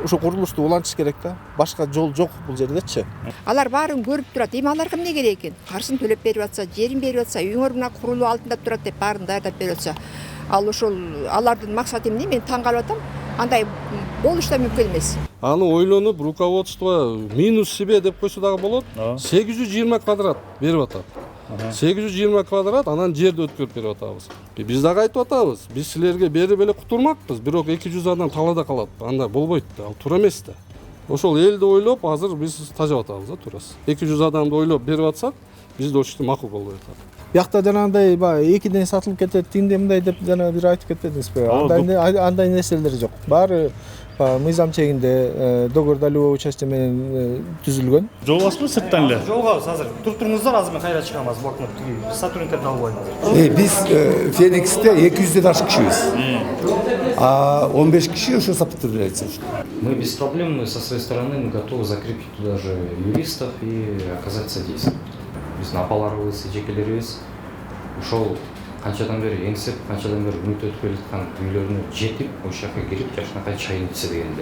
ошо курулушту улантыш керек да. Башка жол жок бул жердечи. Алар баарын көрүп турат. Эми аларга эмне керек экен? Каршын төлөп берип атса, жерин берип атса, үйүңөр мына курулуу алдында турат деп баарын даярдап берип атса, ал ошол алардын максаты эмне? Мен таң калып атам. Андай болуш да мүмкүн эмес. Аны ойлонуп, руководство минус себе деп койсо дагы болот. 820 квадрат берип атат. 820 квадрат анан жерди өткөрүп берип атабыз. Биз дагы айтып атабыз. Биз силерге берип эле кутурмакпыз, бирок 200 адам талаада калат. Анда болбойт да, ал туура эмес да. Ошол элди ойлоп, азыр биз тажап атабыз да, туурасы. 200 адамды ойлоп берип атсак, биз дочку макул болбой атат. Биякта жанагындай экиден сатылып кетет, тиңде мындай деп жана бир айтып кетпедиңизби? Андай нерселер жок. Баары мыйзам чегинде договор долевой участие менен түзүлгөн. Жолугасызбы сырттан эле? Жолугабыз азыр. Туруп туруңуздар, азыр мен кайра чыгам, блокнот тиги сотрудниктерди алып алайын. Биз Фениксте 200ден ашык кишибиз. А 15 киши ошо сопровождается. Мы без проблем, мы со своей стороны мы готовы закрепить туда же юристов и оказать содействие. Биз апаларыбыз, эжекелерибиз ушол канчадан бери эңсеп, канчадан бери үмүт өтүп келаткан үйлөрүнө жетип, ошол жака кирип жашынакай чайын ичсе деген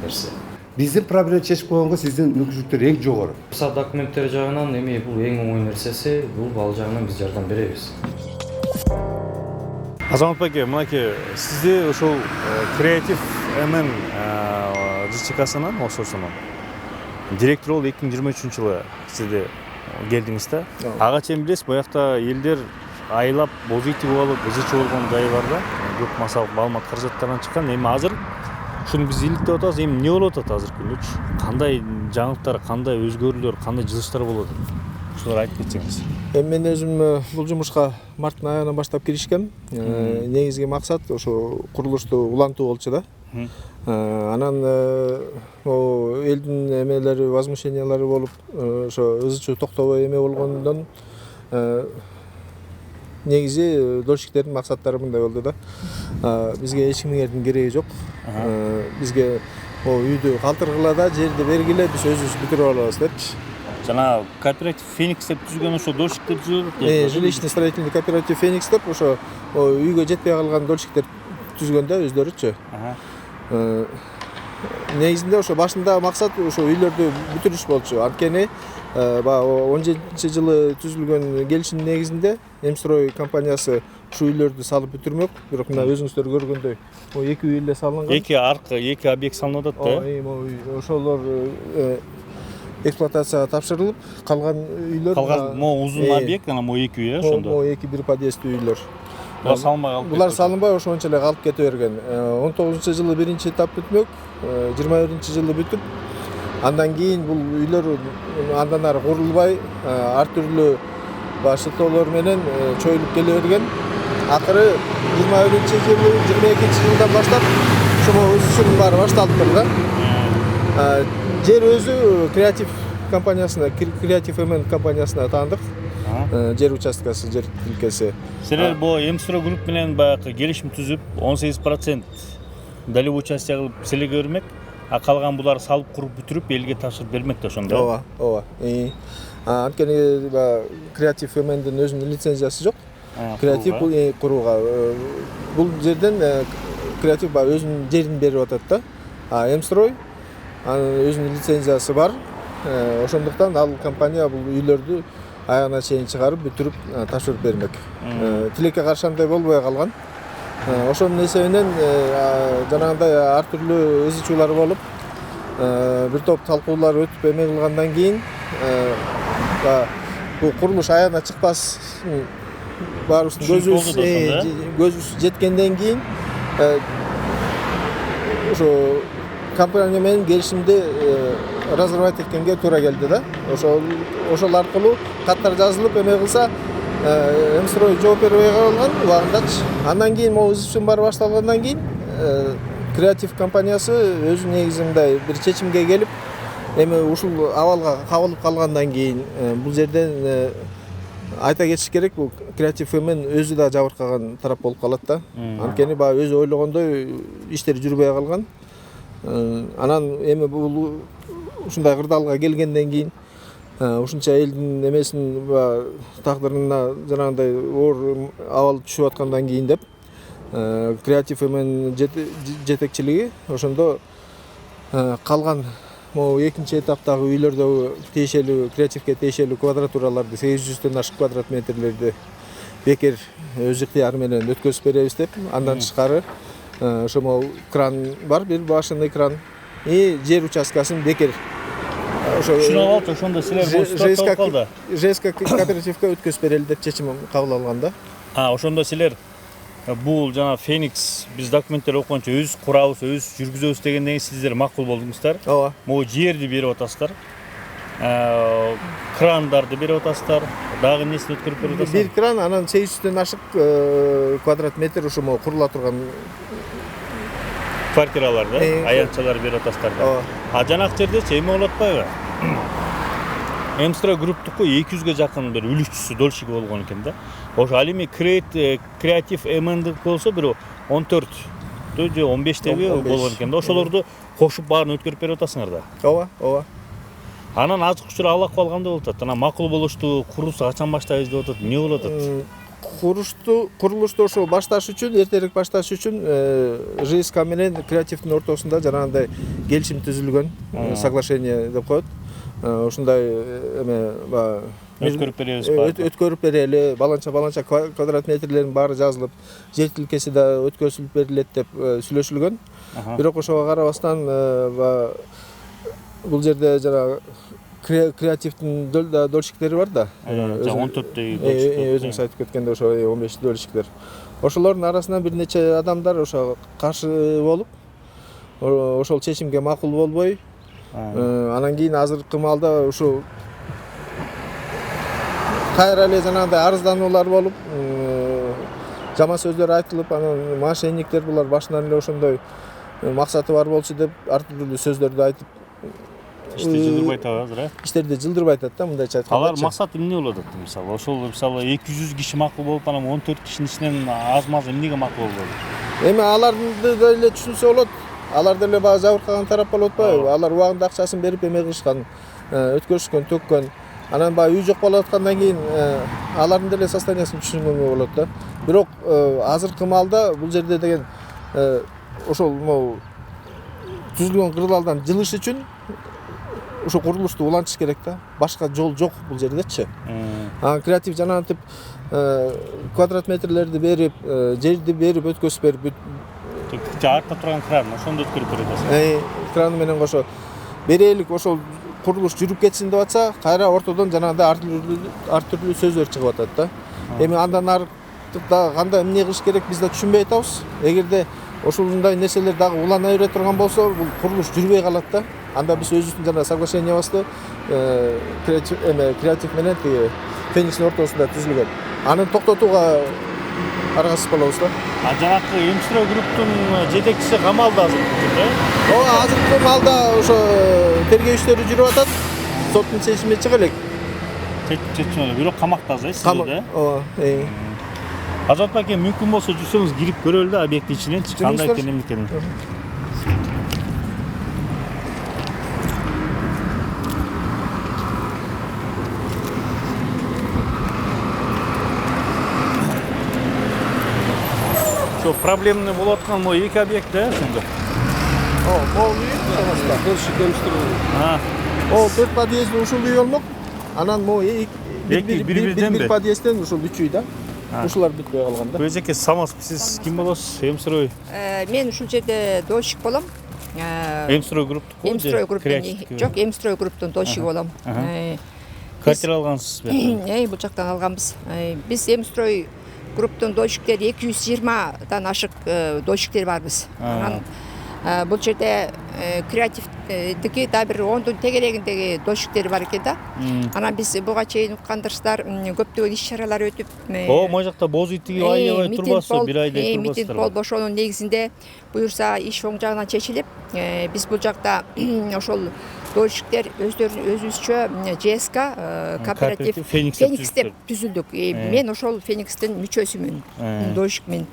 нерсе. Биздин проблема чечип койгонго сиздин мүмкүнчүлүктөр эң жогору. Буса документтер жагынан эми бул эң оңой нерсеси, бул ал жагынан биз жардам беребиз. Азамат байке, мынакей сизди ошол креатив МН ЖЧКсынын ошосунун директор болуп 2023-жылы сизде келдиңиз да. Ага чейин билесиз, буякта элдер айлап позитив болуп, ызычы болгон жайы бар да. Көп массалык маалымат каражаттарынан чыккан. Эми азыр ушуну биз иликтеп атабыз. Эми эмне болуп атат азыркы күндүчү? Кандай жаңылыктар, кандай өзгөрүүлөр, кандай жылыштар болуп атат? Ушуларды айтып кетсеңиз. Эми мен өзүм бул жумушка марттын аягынан баштап киришкем. Негизги максат ошо курулушту улантуу болчу да. Анан элдин эмелери, возмущениялары болуп, ошо ызычуу токтобой эме болгондон негизи дольщиктердин максаттары мындай болду да. Бизге эч кимдин кереги жок. Бизге үйдү калтыргыла да, жерди бергиле, биз өзүбүз бүтүрүп алабыз депчи. Жана кооператив Феникс деп түзүлгөн ошо дольщиктер түзүлөт. Жилищный строительный кооператив Феникс деп ошо үйгө жетпей калган дольщиктер түзгөн да өздөрүчү. Негизинде ошо башында максат ошо үйлөрдү бүтүрүш болчу. Анткени 17-жылы түзүлгөн келишимдин негизинде Эмстрой компаниясы ушу үйлөрдү салып бүтүрмөк. Бирок мына өзүңүздөр көргөндөй, эки үй эле салынган. Эки объект салынып атат да. Ошолор эксплуатацияга тапшырылып, калган үйлөр могу узун объект, анан могу эки үй, ошондо. Могу эки бир подъездүү үйлөр. Булар салынбай калып. Булар салынбай ошончо эле калып кете берген. 19-жылы биринчи этап бүтмөк, 21-жылы бүтүп, андан кийин бул үйлөр андан ары курулбай, ар түрдүү шылтоолор менен чоюлуп келе берген. Акыры 21-жылы, 22-жылдан баштап ошо өсүшүнүн баары башталыптыр да. Жер өзү креатив компаниясына, креатив МН компаниясына таандык. Жер участкасы, жер тилкеси. Силер бу Эмстрой групп менен баягы келишим түзүп, 18% долевой участие кылып силерге бермек, а калган булар салып куруп бүтүрүп элге тапшырып бермек да ошондо. Ооба. Анткени креатив МНдин өзүнүн лицензиясы жок. Креатив курууга бул жерден креатив өзүнүн жерин берип атат да. А Эмстрой анын өзүнүн лицензиясы бар. Ошондуктан ал компания бул үйлөрдү аягына чейин чыгарып бүтүрүп тапшырып бермек. Тилекке каршы андай болбой калган. Ошонун эсебинен жанагындай ар түрлүү ызычуулар болуп, бир топ талкуулар өтүп эме кылгандан кийин бул курулуш аягына чыкпас баарыбыздын көзүбүз жеткенден кийин ошо компания менен келишимди разрывать эткенге туура келди да. Ошол аркылуу каттар жазылып эме кылса, Эмстрой жооп бербей калган убагындачы. Андан кийин могу ызычуун баары башталгандан кийин креатив компаниясы өзү негизи мындай бир чечимге келип, эми ушул абалга кабылып калгандан кийин бул жерден айта кетиш керек, бул креатив МН өзү да жабыркаган тарап болуп калат да. Анткени өзү ойлогондой иштер жүрбөй калган. Анан эми бул ушундай кырдаалга келгенден кийин ушунча элдин эмесин тагдырына жанагындай оор абал түшүп аткандан кийин деп креатив МН жетекчилиги ошондо Калган могу экинчи этаптагы үйлөрдөгү тиешелүү креативке тиешелүү квадратураларды 800дөн ашык квадрат метрлерди бекер өз ыктыяры менен өткөзүп беребиз деп. Андан тышкары ошо могу кран бар, бир башынный кран и жер участкасын бекер ошо Түшүнүп алып, ошондо силер болуп калды. ЖСК кооперативге өткөзүп берели деп чечим кабыл алган да. Ошондо силер бул жана Феникс биз документтер окуганча өз курабыз, өз жүргүзөбүз дегенден кийин сиздер макул болдуңуздар. Ооба. Могу жерди берип атасыздар. Крандарды берип атасыздар. Дагы несин өткөрүп берип атасыздар? Бир кран, анан 800дөн ашык квадрат метр ошо могу курула турган Квартиралар да, аянтчалар берип атасыздар да. Ооба. Жанакы жердечи эме болуп атпайбы? Эмстро групптуку 200ге жакын бир үлүкчүсү дольщиги болгон экен да. Ошо ал эми креатив эмендик болсо бир 14 же 15теги болгон экен да. Ошолорду кошуп баарын өткөрүп берип атасыңар да. Ооба, ооба. Анан азыр учур ал акыбалгандай болуп атат. Анан макул болушту, курулушту качан баштайбыз деп атат. Эмне болуп атат? Курулушту ошо башташ үчүн, эртерээк башташ үчүн ЖСК менен креативдин ортосунда жанагындай келишим түзүлгөн, соглашение деп коет. Ушундай эме Өткөрүп беребиз. Өткөрүп берели, баланча квадрат метрлердин баары жазылып, жер тилкеси да өткөзүлүп берилет деп сүйлөшүлгөн. Бирок ошого карабастан бул жерде жанагы креативдин дольщиктери бар да. 14теги өзүңүз айтып кеткенде ошо 15 дольщиктер. Ошолордун арасынан бир нече адамдар ошо каршы болуп, ошол чечимге макул болбой, анан кийин азыркы маалда ушу кайра эле жанагындай арыздануулар болуп, жаман сөздөр айтылып, анан мошенниктер булар башынан эле ошондой максаты бар болчу деп ар түрдүү сөздөрдү айтып, ишти жылдырбай атат азыр, иштерди жылдырбай атат да, мындайча айтканда. Алар максаты эмне болуп атат мисалы? Ошол мисалы 200 киши макул болуп, анан 14 кишинин ичинен аз-маз эмнеге макул болду? Эми аларды деле түшүнсө болот. Алар деле баягы жабыркаган тарап болуп атпайбы? Алар убагында акчасын берип эме кылышкан, өткөрүшкөн, төккөн. Анан баягы үй жок болуп аткандан кийин алардын деле состояниясын түшүнгөнгө болот да. Бирок азыркы маалда бул жерде деген ошол могу түзүлгөн кырдаалдан жылыш үчүн ошо курулушту улантыш керек да. Башка жол жок бул жердечи. Креатив жанагынтип квадрат метрлерди берип, жерди берип, өткөзүп берип, артта турган кран, ошондо өткөрүп берет. Краны менен кошо берелик, ошол курулуш жүрүп кетсин деп атса, кайра ортодон жанагындай ар түрдүү сөздөр чыгып атат да. Эми андан артыкта кандай эмне кылыш керек биз да түшүнбөй атабыз. Эгерде ошондой нерселер дагы улана бере турган болсо, бул курулуш жүрбөй калат да. Анда биз өзүбүздүн жана соглашениябызды креатив менен Феникстин ортосунда түзүлгөн. Аны токтотууга аргасыз болобуз да. Жанакы Эмстро групптун жетекчиси камалда азыр, Ооба, азыркы маалда ошо тергөө иштери жүрүп атат. Соттун чечими чыга элек. Чечими, бирок камакта азыр сизде да? Ооба. Азат аке, мүмкүн болсо жүрсөңүз кирип көрөлү да объекттин ичинен, кандай экен эмне экенин. Ошо проблемный болуп аткан могу эки объект да ошондо. Могу үй, Дольщик Эмстро. О, 4 подъездин ушул үй болмок. Анан могу бир подъездден ушул 3 үй да. Ушулар бүтпөй калган да. Көзеке Самос, сиз ким болосуз? Эмстро. Мен ушул жерде дольщик болом. Эмстро групптуку? Эмстро групптун жок, Эмстро групптун дольщиги болом. Квартира алгансызбы? Бул жактан алганбыз. Биз Эмстро групптун дольщиктери 220дан ашык дольщиктер барбыз. Анан бул жерде креативдики да бир 10дун тегерегиндеги дольщиктери бар экен да. Анан биз буга чейин уккандырсыздар, көптөгөн иш-чаралар өтүп, Могу жакта боз ит тиги аябай турбасы, бир айдай турбасы. Митинг болуп, ошонун негизинде буюрса иш оң жагынан чечилип, биз бул жакта ошол дольщиктер өзүбүзчө ЖСК кооператив Феникс деп түзүлдүк. Мен ошол Феникстин мүчөсүмүн, дольщикмин.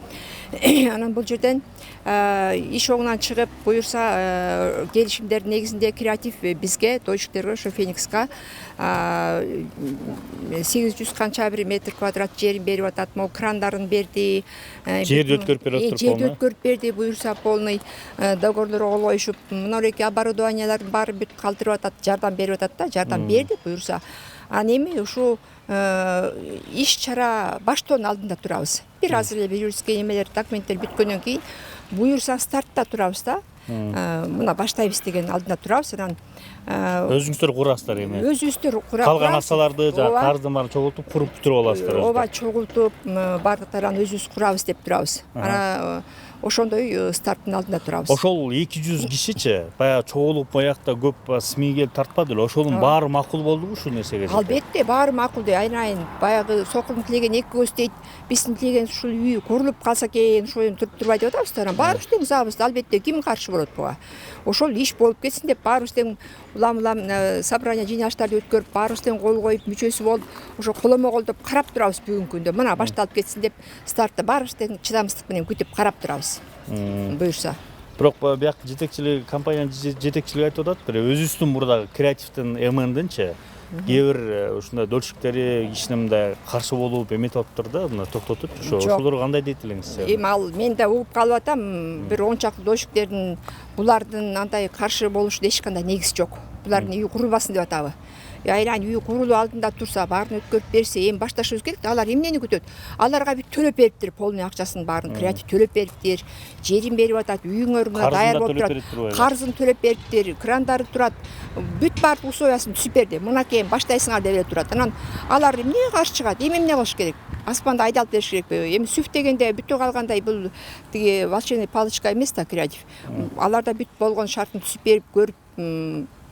Анан бул жерден иш оңунан чыгып, буюрса келишимдердин негизинде креатив бизге, дольщиктерге, ошо Феникска 800 канча бир метр квадрат жерин берип атат, могу крандарын берди. Жерди өткөрүп берип атыптыр Жерди полный. өткөрүп берди, буюрса полный договордор кол коюшуп, мынорeki оборудованиялардын баары бүт калтырып атат, жардам берип атат да, жардам берди буюрса. Анан эми ушу иш чара баштоонун алдында турабыз. Бир азыр эле юридический эмелер, документтер бүткөндөн кийин буюрса стартта турабыз да. Мына баштайбыз деген алдында турабыз. Анан Өзүңүздөр курасыздар эми. өзүбүздөр курап Калган акчаларды жана карыздын баарын чогултуп куруп бүтүрүп аласыздар. ооба чогултуп баардыктарын өзүбүз курабыз деп турабыз. Анан ошондой старттын алдында турабыз. Ошол 200 кишичи баягы чогулуп аякта көп СМИ келип тартпады беле. Ошонун баары макул болдубу ушул нерсеге? Албетте баары макул дейт. Айнайын баягы сокулдун тилеген эки көз дейт. Биздин тилеген ушул үй курулуп калса экен, ошол турбай деп атабыз да. Баарыбыз тең ризабыз. Албетте ким каршы болот буга? Ошол иш болуп кетсин деп баарыбыз тең улам собрание жыйналыштарды өткөрүп, баарыбыз тең кол коюп, мүчөсү болуп, ошо коломо колдоп карап турабыз бүгүнкү күндө. Мына башталып кетсин деп стартты баарыбыз тең чыдамсыздык менен күтүп карап турабыз. Буюрса. Бирок бияк жетекчилиги, компаниянын жетекчилиги айтып атат, бир өзүбүздүн мурдагы креативдин МНдинчи кээ бир ушундай дольщиктери кичине мындай каршы болуп эметип атыптыр да, мына токтотуп. Ошолорго кандай дейт элеңиз? Эми ал мен да угуп калып атам, бир 10 чакты дольщиктердин булардын андай каршы болушунда эч кандай негиз жок. Булардын үйү курулбасын деп атабы. Айран үйү курулуу алдында турса, баарын өткөрүп берсе, эми башташыбыз керек. Алар эмнени күтөт? Аларга бүт төлөп бериптир, полный акчасын баарын креатив төлөп бериптир. Жерин берип атат, үйүңөр мына даяр болуп турат. Карызын төлөп бериптир, крандары турат. Бүт баардык условиясын түзүп берди. Мынакей баштайсыңар деп эле турат. Анан алар эмне каршы чыгат? Эмне кылыш керек? Аспанда айдалып бериш керекпи? Эми сүф дегенде бүтө калгандай бул тиги волшебный палочка эмес да, креатив. Аларда бүт болгон шартын түзүп берип көрүп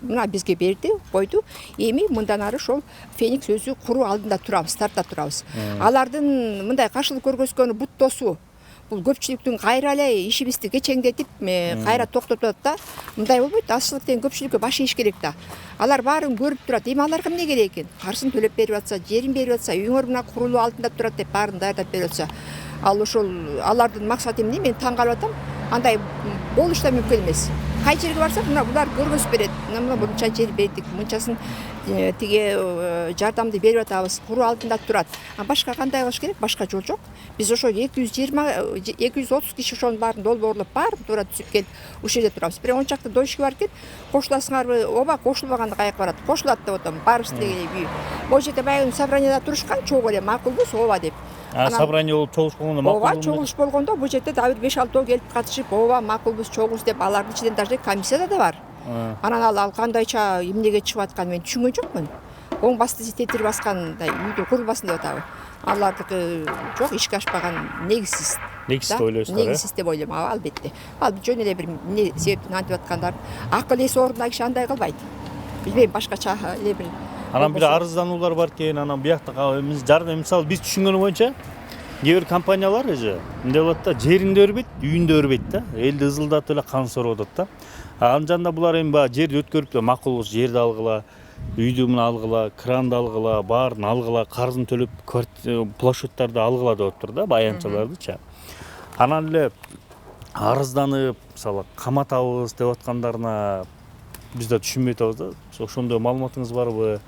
мына бизге берди, койду. Эми мындан ары ошол Феникс өзү куруу алдында турабыз, стартта турабыз. Алардын мындай каршылык көргөзгөнү бут тосуу. Бул көпчүлүктүн кайра эле ишибизди кечеңдетип, кайра токтотуп атат да. Мындай болбойт, азчылык деген көпчүлүккө баш ийиш керек да. Алар баарын көрүп турат. Эми аларга эмне керек экен? Каржысын төлөп берип атса, жерин берип атса, үйүңөр мына курулуу алдында турат деп баарын даярдап берип атса, ал ошол алардын максаты эмне? Мен таң калып атам. Андай болуш да мүмкүн эмес. Кай жерге барсак, мына булар көргөзүп берет. Мына мынча жер бердик, мынчасын тиге жардамды берип атабыз, куруу алдында турат. Башка кандай кылыш керек? Башка жол жок. Биз ошо 230 киши ошонун баарын долбоорлоп, баарын туура түзүп келип, ушул жерде турабыз. Бирок 10 чакты дольщик бар экен, кошуласыңарбы? Ооба, кошулбаганда каяка барат? Кошулат деп атам. Баарыбыз деги үй. Могу жерде баягы собранияда турушкан, чогуу эле макулбуз, ооба деп. Собрание болуп чогулушкондо макул. Ооба, чогулуш болгондо бул жерде дагы бир 5-6 келип катышып, ооба, макулбуз, чогулбуз деп алардын ичинен даже комиссияда да бар. Анан ал кандайча эмнеге чыгып атканын мен түшүнгөн жокмун. Оң басты тетир баскандай үйдү курулбасын деп атабы. Алардыкы жок, ишке ашпаган негизсиз. Негизсиз деп ойлойсуздар, э? Негизсиз деп ойлойм, албетте. Ал жөн эле бир эмне себептен антип аткандарын акыл эси орунда киши андай кылбайт. Билбейм, башкача эле бир. Анан бир арыздануулар бар экен, анан биякта жардам, мисалы биз түшүнгөнү боюнча кээ бир компаниялар мындай болот да, жеринде өрбөйт, үйүндө өрбөйт да. Элди ызылдатып эле кан сорop атат да. Анын жанында булар эми баягы жерди өткөрүп макул жерди алгыла, үйдү мына алгыла, кранды алгыла, баарын алгыла, карызын төлөп, площадьтарды алгыла деп атыптыр да, аянтчалардычы. Анан эле арызданып, мисалы каматабыз деп аткандарына биз да түшүнбөй атабыз да. Ошондой маалыматыңыз барбы?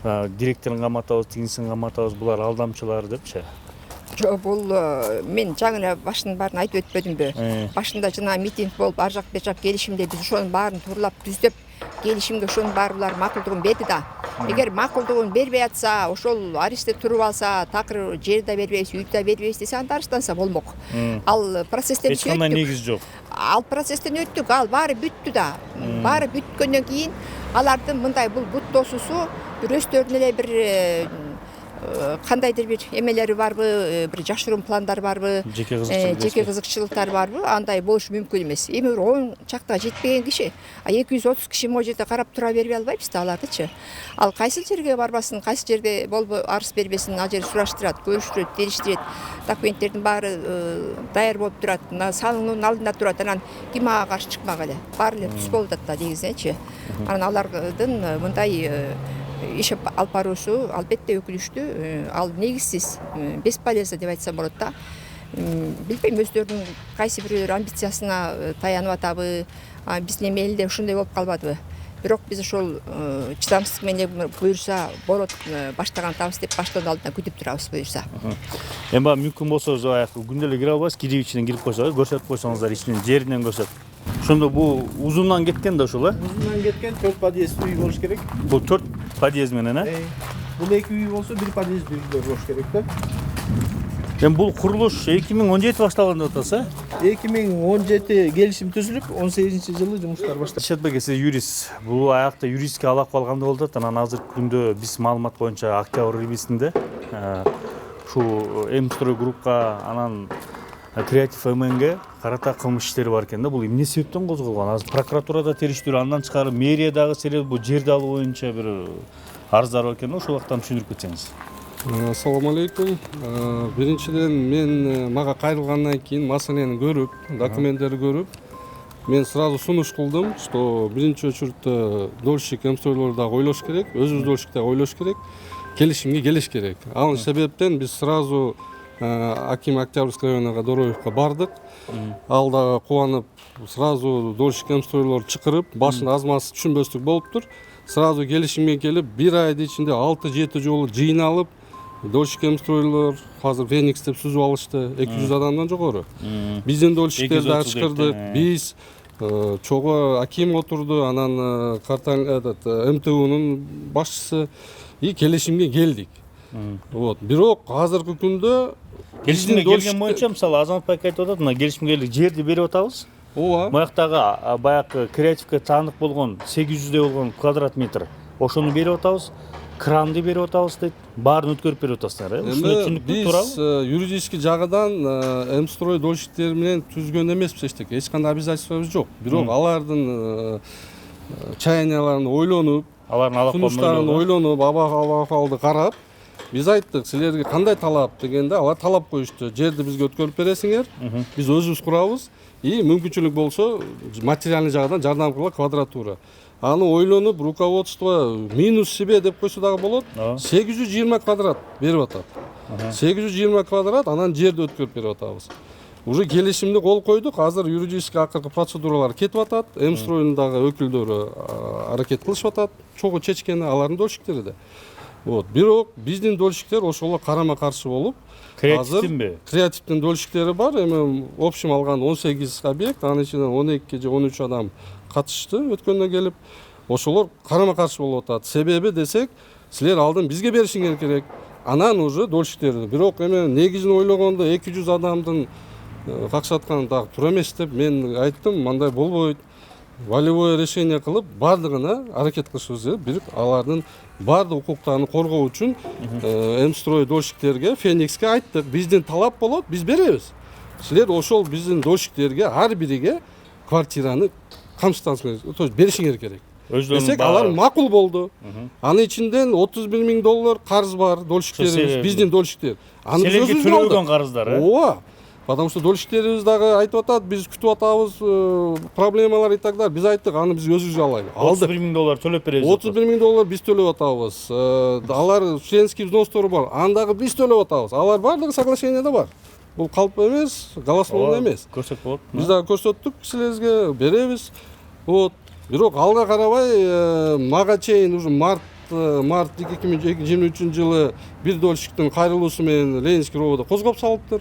Директорун каматабыз, тигинсин каматабыз, булар алдамчылар депчи. Жок, бул мен жаңы башын баарын айтып өтпөдүмбү? Башында жана митинг болуп, ар жак бер жак келишимде биз ошонун баарын тууралап түздөп, келишимге ошонун баары булар макулдугун берди да. Эгер макулдугун бербей атса, ошол аристте туруп алса, такыр жер да бербейбиз, үй да бербейбиз десе, анда арызданса болмок. Ал процесстен эч кандай негиз жок. Ал процесстен өттүк, ал баары бүттү да. Баары бүткөндөн кийин алардын мындай бул бут тосуусу бир өздөрүнүн эле бир кандайдыр бир эмелери барбы, бир жашыруун пландары барбы, жеке кызыкчылыктары барбы, андай болушу мүмкүн эмес. Эми бир 10 чактага жетпеген киши, 230 киши могу жерде карап тура бербей албайбыз да алардычы. Ал кайсы жерге барбасын, кайсы жерге болбой арыз бербесин, ал жер сураштырат, көрүштүрөт, териштирет. Документтердин баары даяр болуп турат, салынуунун алдында турат. Анан ким ага каршы чыкмак эле? Баары эле түз болуп атат да негизинечи. Анан алардын мындай иш алып баруусу албетте өкүнүчтүү, ал негизсиз, бесполезно деп айтсам болот да. Билбейм, өздөрүнүн кайсы бирөөлөр амбициясына таянып атабы, биздин эми элде ушундай болуп калбадыбы? бирок биз ошол чыдамсыздык менен буюрса болот, баштаган атабыз деп баштоонун алдында күтүп турабыз буюрса. Эми баягы мүмкүн болсо баягы күндө эле кире албайсыз, кирип ичинен кирип койсоңуз, көрсөтүп койсоңуздар ичинен жеринен көрсөтүп. Ошондо бул узундан кеткен да ушул, Uzundan ketken 4 подъезд үй болуш керек. Бул 4 подъезд менен, Бул 2 үй болсо 1 подъезд үй болуш керек да. Эми бул курулуш 2017 башталган деп атасыз, 2017 келишим түзүлүп, 18-жылы жумуштар башталды. Шетбек эсе юрист. Бул аякта юристке алак алганда болуп атат. Анан азыркы күндө биз маалымат боюнча октябрь рибисинде ушул М-строй группка анан Креатив МНге карата кылмыш иштери бар экен да. Бул эмне себептен козголгон? Азыр прокуратурада териштирүү, андан тышкары мэриядагы себеп бул жерди алуу боюнча бир арыздар бар экен да. Ошол жактан түшүндүрүп кетсеңиз. Ассаламу алейкум. Биринчиден мен мага кайрылгандан кийин маселени көрүп, документтерди көрүп, мен сразу сунуш кылдым, что биринчи очередте дольщик М-стройлор дагы ойлош керек, өзүбүз дольщик дагы ойлош керек, келишимге келиш керек. Ал себептен биз сразу Аким Октябрьский районуга Дороевка бардык. Ал дагы кубанып, сразу дольщик М-стройлор чакырып, башында аз маз түшүнбөстүк болуптур. Сразу келишимге келип, 1 айдын ичинде 6-7 жолу жыйналып, дольщик М-стройлор азыр Феникс деп сүзүп алышты, 200 адамдан жогору. Биздин дольщиктерди ачкырдык, биз чогуу Аким отурду, анан МТУнун башчысы и келишимге келдик. Вот. Бирок азыркы күндө Келишимге келген боюнча, мисалы Азамат байке айтып атат, мына келишимге келдик, жерди берип атабыз. ооба. Маяктагы баягы креативке таандык болгон 800 болгон квадрат метр. Ошону берип атабыз. Кранды берип атабыз дейт. Баарын өткөрүп берип атасыздар, Ушуну түшүндүктүү туурабы? Биз юридический жагынан М-строй дольщиктери менен түзгөн эмеспиз эчтеке. Эч кандай обязательствобуз жок. Бирок алардын чаянияларын ойлонуп, Алардын сунуштарын ойлонуп, абал-абалды карап, биз айттык, силерге кандай талап дегенде, алар талап коюшту. Жерди бизге өткөрүп бересиңер, биз өзүбүз курабыз и мүмкүнчүлүк болсо материальный жагдан жардам кылгыла квадратура. Аны ойлонуп, руководство минус себе деп койсо дагы болот. 820 квадрат берип атат. 820 квадрат, анан жерди өткөрүп берип атабыз. Уже келишимди кол койдук. Азыр юридический акыркы процедуралар кетип атат. М-стройдун дагы өкүлдөрү аракет кылышып атат. Чогуу чечкени алардын дольщиктери да. Вот. Бирок биздин дольщиктер ошого карама каршы болуп, Креативдинби? Креативдин дольщиктери бар. Эми общем алган 18 объект, анын ичинен 12 же 13 адам катышты өткөндө келип. Ошолор карама каршы болуп атат. Себеби десек, силер алдын бизге беришиңер керек. Анан уже дольщиктерди. Бирок эми негизин ойлогондо 200 адамдын какшатканы дагы туура эмес деп мен айттым, мындай болбойт. Волевое решение кылып, бардыгына аракет кылышыбыз керек. Бирок алардын бардык укуктарын коргоо үчүн М-строй дольщиктерге, Феникске айттык, биздин талап болот, биз беребиз. Силер ошол биздин дольщиктерге ар бириге квартираны камсыздансыңар, то есть беришиңер керек. Десек, алар макул болду. Анын ичинден $31,000 карыз бар, дольщиктерибиз, биздин дольщиктер. Аны силерге төлөгөн карыздар, Ооба. Потому что дольщиктерибиз дагы айтып атат, биз күтүп атабыз проблемалар и так далее. Биз айттык, аны биз өзүбүз алайлы. $31,000 төлөп беребиз. $31,000 биз төлөп атабыз. Алар членский взностору бар. Аны дагы биз төлөп атабыз. Алар бардыгы соглашениеде бар. Бул калп эмес, голословно эмес. Көрсөтүп болот. Биз дагы көрсөттүк, силерге беребиз. Вот. Бирок алга карабай мага чейин уже март 2023-жылы бир дольщиктин кайрылуусу менен Ленинский роводо козгоп салыптыр.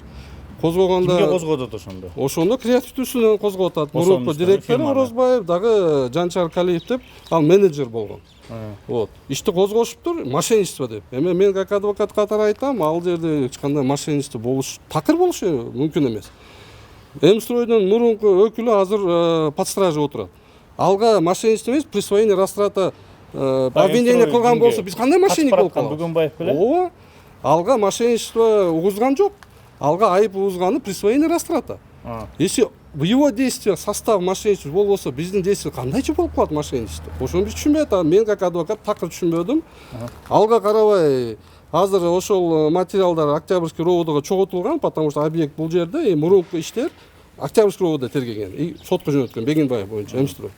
Козгогондо кимге козгоп атат ошондо? Ошондо креативдүүсүнөн козгоп атат. Мурунку директор Орозбаев дагы Жанчар Калиев деп, ал менеджер болгон. Вот. Ишти козгошуптур, мошенничество деп. Эми мен как адвокат катары айтам, ал жерде эч кандай мошенничество болуш, такыр болушу мүмкүн эмес. М-стройдун мурунку өкүлү азыр под стража отурат. Алга мошенничество эмес, присвоение растрата обвинение кылган болсо, биз кандай мошенник болуп калабыз? Бүгүнбаев беле? Ооба. Алга мошенничество угузган жок. Алга айып угузганы присвоение растрата. Если в его действиях состав мошенничества болбосо, биздин действие кандайча болуп калат мошенничество? Ошону биз түшүнбөй атам. Мен как адвокат такыр түшүнбөдүм. Алга карабай азыр ошол материалдар Октябрьский роводого чогултулган, потому что объект бул жерде мурунку иштер Октябрьский роводо тергеген и сотко жөнөткөн Бегенбаев боюнча М-строй.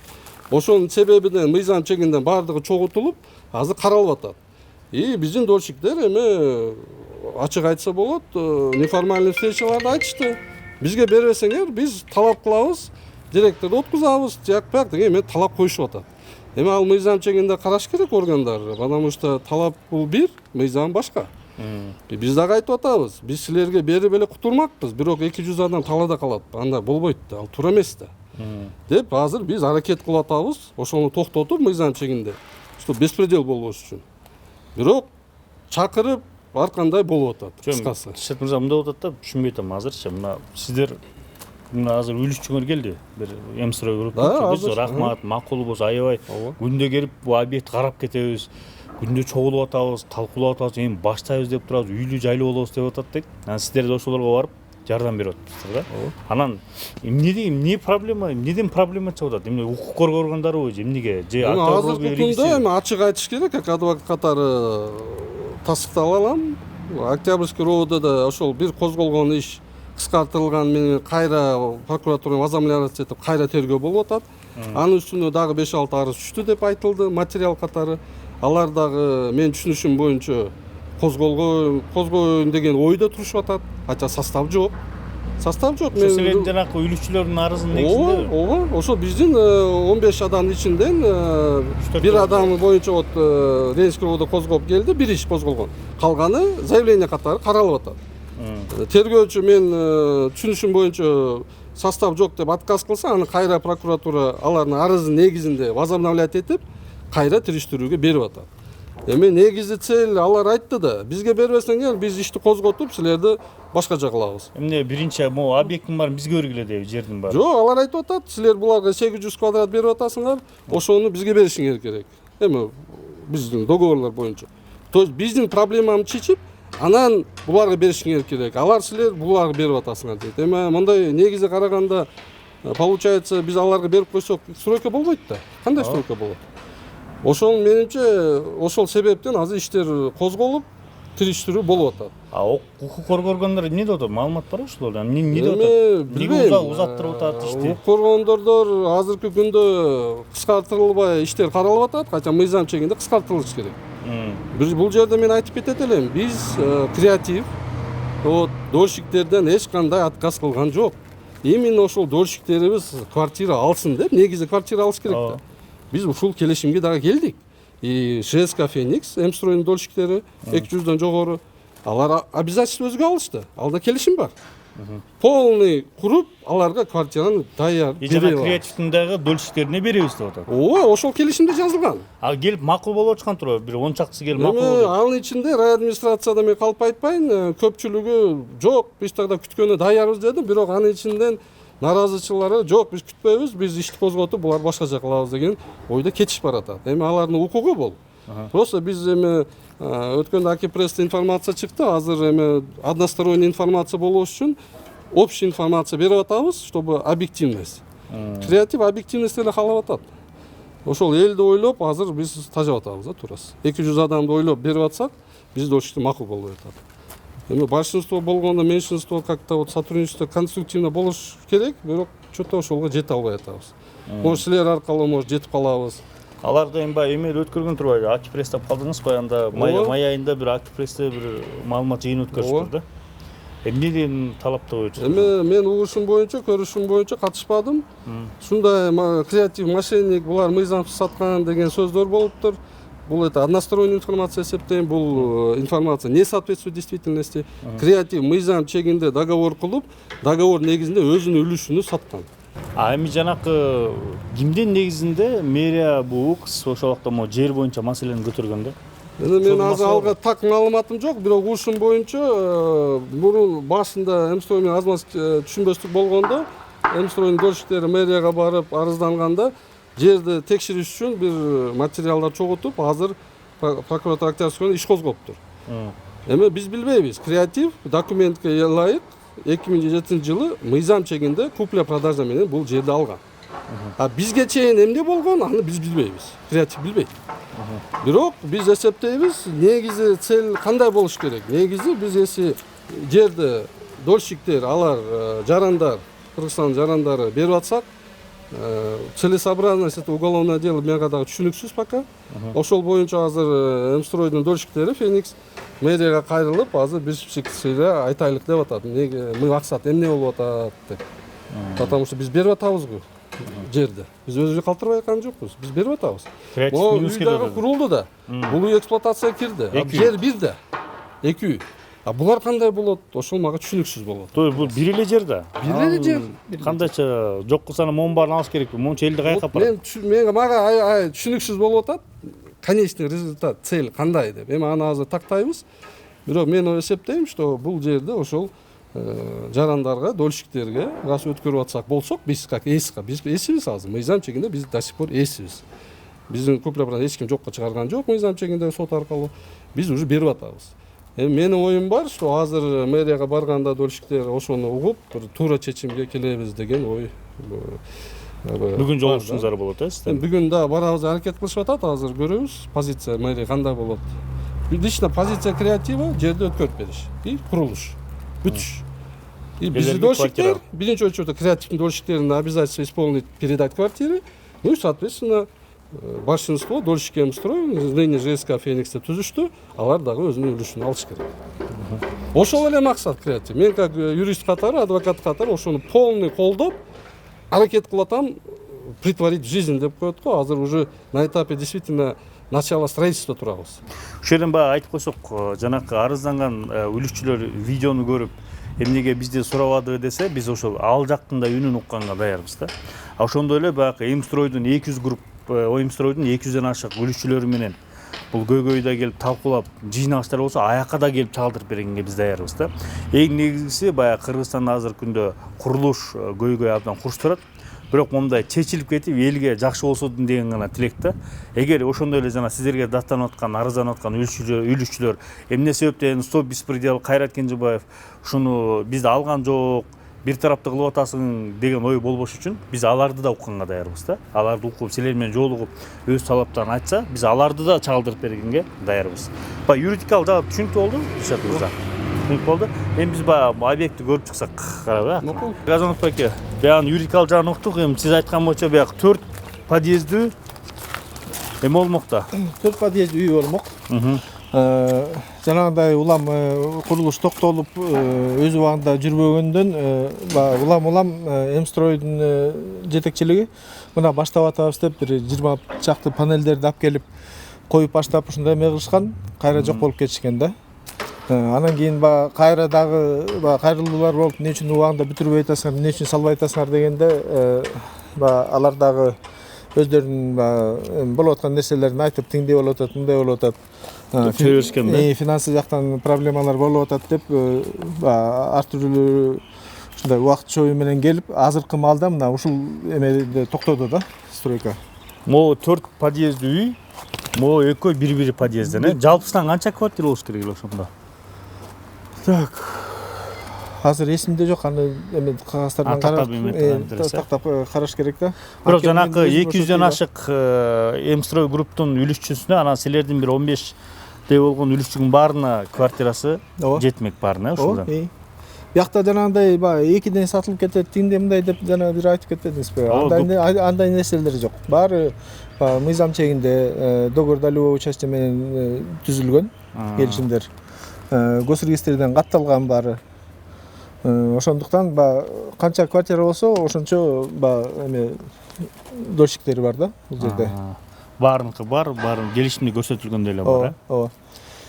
Ошонун себебинен мыйзам чегинден бардыгы чогултулуп, азыр каралып атат. И биздин дольщиктер эми ачык айтса болот, неформальный встречаларды айтышты. Бизге бербесеңер, биз талап кылабыз, директорду откузабыз, жак деген эме талап коюшуп атат. Эми ал мыйзам чегинде караш керек органдар, потому что талап бул бир, мыйзам башка. Биз дагы айтып атабыз, биз силерге берип эле кутурмакпыз, бирок 200 адам талаада калат. Анда болбойт да, ал туура эмес да. Деп азыр биз аракет кылып атабыз, ошону токтотуп мыйзам чегинде, что беспредел болбош үчүн. Бирок чакырып ар кандай болуп атат, кыскасы. Шет мырза мындай болуп атат да, түшүнбөй атам азырчы. Мына сиздер мына азыр үлүшчүңөр келди. Бир эмстрой көрүп турчубуз. Рахмат, макул болсо аябай. Күндө келип бу объект карап кетебиз. Күндө чогулуп атабыз, талкуулап атабыз, эми баштайбыз деп турабыз, үйлүү жайлуу болобуз деп атат дейт. Анан сиздер да ошолорго барып жардам берип атасыздар да. Анан эмне проблема, эмнеден проблема чыгып атат? Эмне укук коргоо органдарыбы же эмнеге? Же азыркы күндө эми ачык айтыш керек, как адвокат катары тастыктала алам. Октябрьский РОВДда ошол бир козголгон иш кыскартылган менен кайра прокуратурага возомляться этип кайра тергөө болуп атат. Анын үстүнө дагы 5-6 арыз түштү деп айтылды материал катары. Алар дагы мен түшүнүшүм боюнча козгоюн деген ойдо турушуп атат. Ача состав жок. Состав жок. Мен силердин жанакы үлүшчүлөрдүн арызынын негизинде. Ооба, ошо биздин 15 адамдын ичинден бир адам боюнча вот Рейнский РОВД козгоп келди, бир иш козголгон. Калганы заявление катары каралып атат. Тергөөчү мен түшүнүшүм боюнча состав жок деп отказ кылса, аны кайра прокуратура алардын арызынын негизинде возобновлять этип кайра териштирүүгө берип атат. Эми негизи цель алар айтты да, бизге бербесеңер биз ишти козготуп силерди башка жака кылабыз. Эмне биринчи могу объекттин баарын бизге бергиле деп жердин баарын. Жок, алар айтып атат, силер буларга 800 квадрат берип атасыңар, ошону бизге беришиңер керек. Эми биздин договорлор боюнча. То есть биздин проблеманы чечип, анан буларга беришиңер керек. Алар силер буларга берип атасыңар дейт. Эми мындай негизи караганда получается биз аларга берип койсок стройка болбойт да. Кандай стройка болот? Ошол менимче ошол себептен азыр иштер козголуп, териштирүү болуп атат. Укук коргоо органдары эмне деп атат? Маалымат барбы ошолор? Эмне деп атат? Эмне узаттырып атат ишти? Укук коргондордор азыркы күндө кыскартылбай иштер каралып атат, качан мыйзам чегинде кыскартылыш керек. Бул жерде мен айтып кетет элем, биз креатив вот дольщиктерден эч кандай отказ кылган жок. Именно ошол дольщиктерибиз квартира алсын деп, негизи квартира алыш керек да. Биз ушул келишимге дагы келдик. И ЖСК Феникс, Эмстройдун дольщиктери 200дөн жогору, алар обязательство өзгө алышты. Алда келишим бар. Полный куруп, аларга квартираны даяр берип алат. Креативдин дагы дольщиктерине беребиз деп атат. Ооба, ошол келишимде жазылган. Келип макул болуп чыккан турбу? Бир 10 чактысы келип макул болду. Анын ичинде райадминистрацияда мен калп айтпайын, көпчүлүгү жок, биз тагда күткөнү даярбыз деди, бирок анын ичинден наразычылары жок, биз күтпөйбүз, биз ишти козготуп, булар башка жака кылабыз деген ойдо кетишип баратат. Эми алардын укугу бул. Просто биз эми өткөндө Акипрессте информация чыкты, азыр эми односторонний информация болуш үчүн общий информация берип атабыз, чтобы объективность. Креатив объективность эле каалап атат. Ошол элди ойлоп, азыр биз тажап атабыз да турасы. 200 адамды ойлоп берип атсак, биз дочки макул болуп атат. Эми большинство болгондо меньшинство как-то вот сотрудничество конструктивно болуш керек, бирок что-то ошолго жете албай атабыз. Может силер аркылуу может жетип калабыз. Аларды эми баягы эме өткөргөн турбайбы? Акипресс деп калдыңыз го, анда май айында бир Акипрессте бир маалымат жыйын өткөрүштүр да. Эмнеден талапты боюнча? Эми мен угушум боюнча, көрүшүм боюнча катышпадым. Ушундай креатив мошенник, булар мыйзамсыз саткан деген сөздөр болуптур. Бул это односторонняя информация эсептейм, бул информация не соответствует действительности. Креатив мыйзам чегинде договор кылып, договор негизинде өзүнүн үлүшүнү саткан. Эми жанакы кимдин негизинде мэрия бул укс ошол убакта жер боюнча маселени көтөргөн да? Мен азыр алга так маалыматым жок, бирок угушум боюнча мурун башында Эмстрой менен аз-маз түшүнбөстүк болгондо, Эмстройдун дольщиктери мэрияга барып арызданганда жерди текшериш үчүн бир материалдар чогултуп, азыр прокуратура Октябрьский иш козгоптур. Эми биз билбейбиз, креатив документке ылайык 2007-жылы мыйзам чегинде купля-продажа менен бул жерди алган. Бизге чейин эмне болгон, аны биз билбейбиз. Креатив билбейт. Бирок биз эсептейбиз, негизи цель кандай болуш керек? Негизи биз эси жерди дольщиктер, алар жарандар, Кыргызстан жарандары берип атсак, целесообразность это уголовное дело мага дагы түшүнүксүз пока. Ошол боюнча азыр Эмстройдун дольщиктери Феникс мэрияга кайрылып, азыр бирчиксиге айтайлык деп атат. Максат эмне болуп атат деп. Потому что биз берип атабыз го. жерди. Биз өзүбүздү калтырбай аткан жокпуз. Биз берип атабыз. Креатив Могу News үй дагы келди. курулду да. Бул үй эксплуатацияга кирди. Жер бир да. 2 үй. Булар кандай болот? Ошол мага түшүнүксүз болот. Бул бир эле жер да. Бир эле жер. Кандайча жок кылса монун баарын алыш керекпи? Монча элди каяка апарат? Мага түшүнүксүз болуп атат. Конечный результат, цель кандай деп. Эми аны азыр тактайбыз. Бирок мен эсептейм, что бул жерде ошол жарандарга, дольщиктерге газ өткөрүп атсак болсок, биз как ЭСК, биз эсибиз азыр. Мыйзам чегинде биз до сих пор эсибиз. Биздин куплептан эч ким жокко чыгарган жок, мыйзам чегинде сот аркылуу. Биз уже берип атабыз. Эми менин оюм бар, что азыр мэрияга барганда дольщиктер ошону угуп, бир туура чечимге келебиз деген ой. Бүгүн жолугушуңуздар болот, сиздер? Бүгүн да барабыз, аракет кылышып атат, азыр көрөбүз. Позиция мэрия кандай болот. Лично позиция креатива жерди өткөрүп бериш. И курулуш. Бүтүш. И биздин дольщиктер биринчи очередде креативдин дольщиктерине обязательство исполнить, передать квартиры. Ну и соответственно большинство дольщики М-строй, ныне ЖСК Фениксте түзүштү, алар дагы өзүнүн үлүшүн алыш керек. Ошол эле максат креатив. Мен как юрист катары, адвокат катары ошону полный колдоп аракет кылып атам, притворить в жизнь деп коет го. Азыр уже на этапе действительно начало строительства турабыз. Ушул жерден баягы айтып койсок, жанакы арызданган үлүшчүлөр видеону көрүп, эмнеге бизди сурабады десе, биз ошол ал жактын да үнүн укканга даярбыз да. Ошондой эле баягы М-стройдун 200 групп, М-стройдун 200ден ашык үлүшчүлөрү менен бул көйгөйдө келип талкуулап, жыйнагычтар болсо, аякка да келип чалдырып бергенге биз даярбыз да. Эң негизгиси баягы Кыргызстанда азыркы күндө курулуш көйгөй абдан курч турат. Бирок момундай чечилип кетип, элге жакшы болсун деген гана тилек да. Эгер ошондой эле жана сиздерге даттанып аткан, арызданып аткан үлүшчүлөр эмне себептен стоп беспредел Кайрат Кенжебаев ушуну бизди алган жок, бир тарапты кылып атасың деген ой болбош үчүн биз аларды да укканга даярбыз да. Аларды укуп, силер менен жолугуп, өз талаптарын айтса, биз аларды да чалдырып бергенге даярбыз. Юридикалык жагы түшүнүктүү болду, Ришат мырза. Түшүнүктүү болду. Эми биз баягы объектти көрүп чыксак, карабы. Газонов байке, баягы юридикалык жагын уктук. Эми сиз айткан боюнча баягы 4 подъездүү эме болмок да. 4 подъезд үй болмок. Жанагындай улам курулуш токтолуп өз убагында жүрбөгөндөн улам М-стройдун жетекчилиги мына баштап атабыз деп бир 20 чакты панелдерди алып келип коюп баштап ушундай эме кылышкан, кайра жок болуп кетишкен да. Анан кийин кайра дагы кайрылуулар болуп, эмне үчүн убагында бүтүрбөй атасыңар, эмне үчүн салбай атасыңар дегенде алар дагы өздөрүнүн болуп аткан нерселерин айтып, тиңдей болуп атат, мындай болуп атат. Чөбөрүшкөн да. Финансы жактан проблемалар болуп атат деп ар түрдүү ушундай убакыт чою менен келип, азыркы маалда мына ушул эмеде токтоду да, стройка. Могу 4 подъездүү үй, могу экөө бири подъезден, жалпысынан канча квартира болуш керек эле ошондо? Так. Азыр эсимде жок, аны эме кагаздардын тактап караш керек да. Бирок жанакы 200ден ашык М-строй групптун үлүшчүсүнө анан силердин бир 15 дей болгон үлүшчүнүн баарына квартирасы жетмек баарына ошолда. Биякта жанагындай 2ден сатылып кетет, тиңде мындай деп жана бир айтып кетпедиңизби? Андай нерселер жок. Баары мыйзам чегинде договор долевой участие менен түзүлгөн келишимдер. Госрегистрден катталган баары. Ошондуктан канча квартира болсо, ошончо эме дольщиктери бар да бул жерде. Баарыныкы бар, келишимде көрсөтүлгөндөй эле бар. Ооба.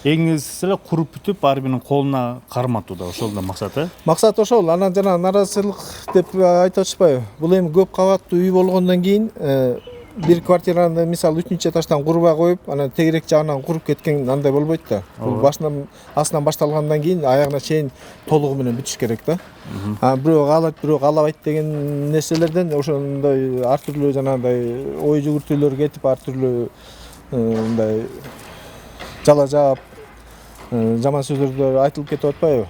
Эң негизгиси эле куруп бүтүп, ар биринин колуна карматуу да, ошол да максат, Максат ошол. Анан жана наразычылык деп айтып атышпайбы? Бул эми көп кабаттуу үй болгондон кийин бир квартираны мисалы 3-нче этаждан курбай коюп, анан тегерек жагынан куруп кеткен андай болбойт да. Бул астынан башталгандан кийин аягына чейин толугу менен бүтүш керек да. Бирөө каалайт, бирөө каалабайт деген нерселерден ошондой ар түрлүү жанагындай ой жүгүртүүлөр кетип, ар түрлүү мындай жала жаап, жаман сөздөр айтылып кетип атпайбы?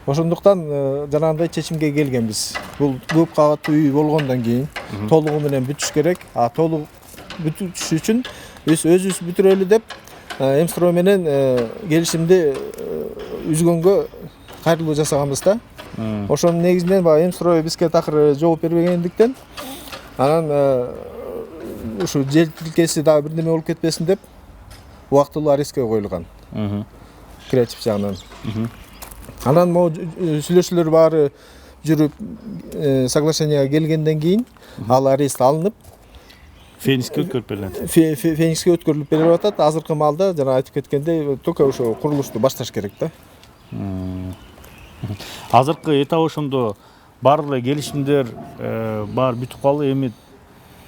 Ошондуктан жанагындай чечимге келгенбиз. Бул көп кабаттуу үй болгондон кийин толугу менен бүтүш керек. Толук бүтүш үчүн биз өзүбүз бүтүрөлү деп М-строй менен келишимди үзгөнгө кайрылуу жасаганбыз да. Ошонун негизинен М-строй бизге такыр жооп бербегендиктен анан ушу жер тилкеси дагы бирдеме болуп кетпесин деп убактылуу арестке коюлган. Креатив жагынан. Анан могу сүйлөшүүлөр баары жүрүп соглашенияга келгенден кийин ал арест алынып Феникске өткөрүп берилет. Феникске өткөрүлүп берип атат. Азыркы маалда жана айтып кеткендей только ошо курулушту башташ керек да. Азыркы этап ошондо баардык келишимдер бар бүтүп калды, эми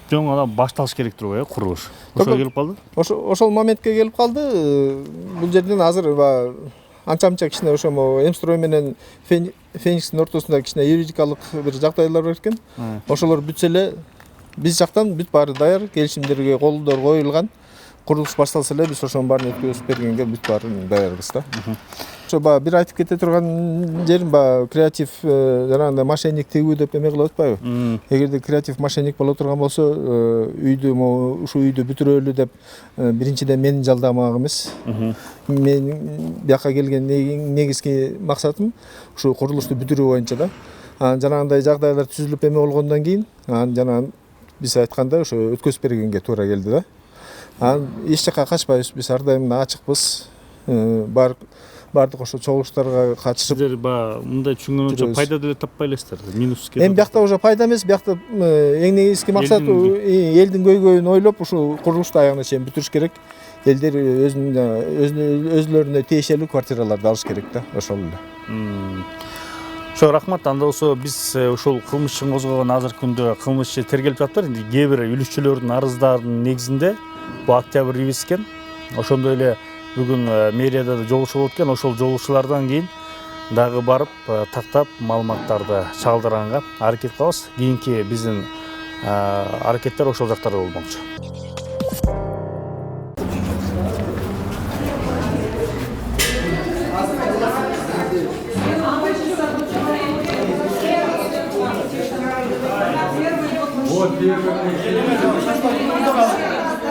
жаңадан башталыш керек турбайбы курулуш? Ошо келип калды? Ошол моментке келип калды. Бул жерден азыр анча-мынча кичине ошомо Эмстрой менен Феникстин ортосунда кичине юридикалык бир жагдайлар бар экен. Ошолор бүтсө эле биз жактан бүт баары даяр, келишимдерге колдор коюлган. Курулуш башталса эле биз ошонун баарын өткөзүп бергенге бүт баарын даярбыз да. Ошо бир айтып кете турган жерим креатив жанагындай мошенник тигүү деп эме кылып атпайбы? Эгерде креатив мошенник боло турган болсо, үйдү ушул үйдү бүтүрөлү деп биринчиден мени жалдамак эмес. Мен бияка келген негизги максатым ушу курулушту бүтүрүү боюнча да. Жанагындай жагдайлар түзүлүп эме болгондон кийин, жана биз айткандай ошо өткөзүп бергенге туура келди да. Эч жака качпайбыз, биз ар дайым ачыкпыз. Бардык ошо чогулуштарга катышып. Сиздер мындай түшүнгөнүмчө пайда деле таппай элесиздер. Минус кетет. Эми биякта уже пайда эмес, биякта эң негизги максат элдин көйгөйүн ойлоп ушул курулушту аягына чейин бүтүрүш керек. Элдер өзүлөрүнө тиешелүү квартираларды алыш керек да, ошол эле. Ошо рахмат. Анда болсо биз ушул кылмыш ишин козгогон азыркы күндө кылмыш иши тергелип жатыр. Кээ бир үлүшчүлөрдүн арыздарынын негизинде бул октябрь ревиз экен. Ошондой эле бүгүн мэрияда да жолугушуу болот экен. Ошол жолугушуулардан кийин дагы барып тактап маалыматтарды чагылдырганга аракет кылабыз. Кийинки биздин аракеттер ошол жактарда болмокчу.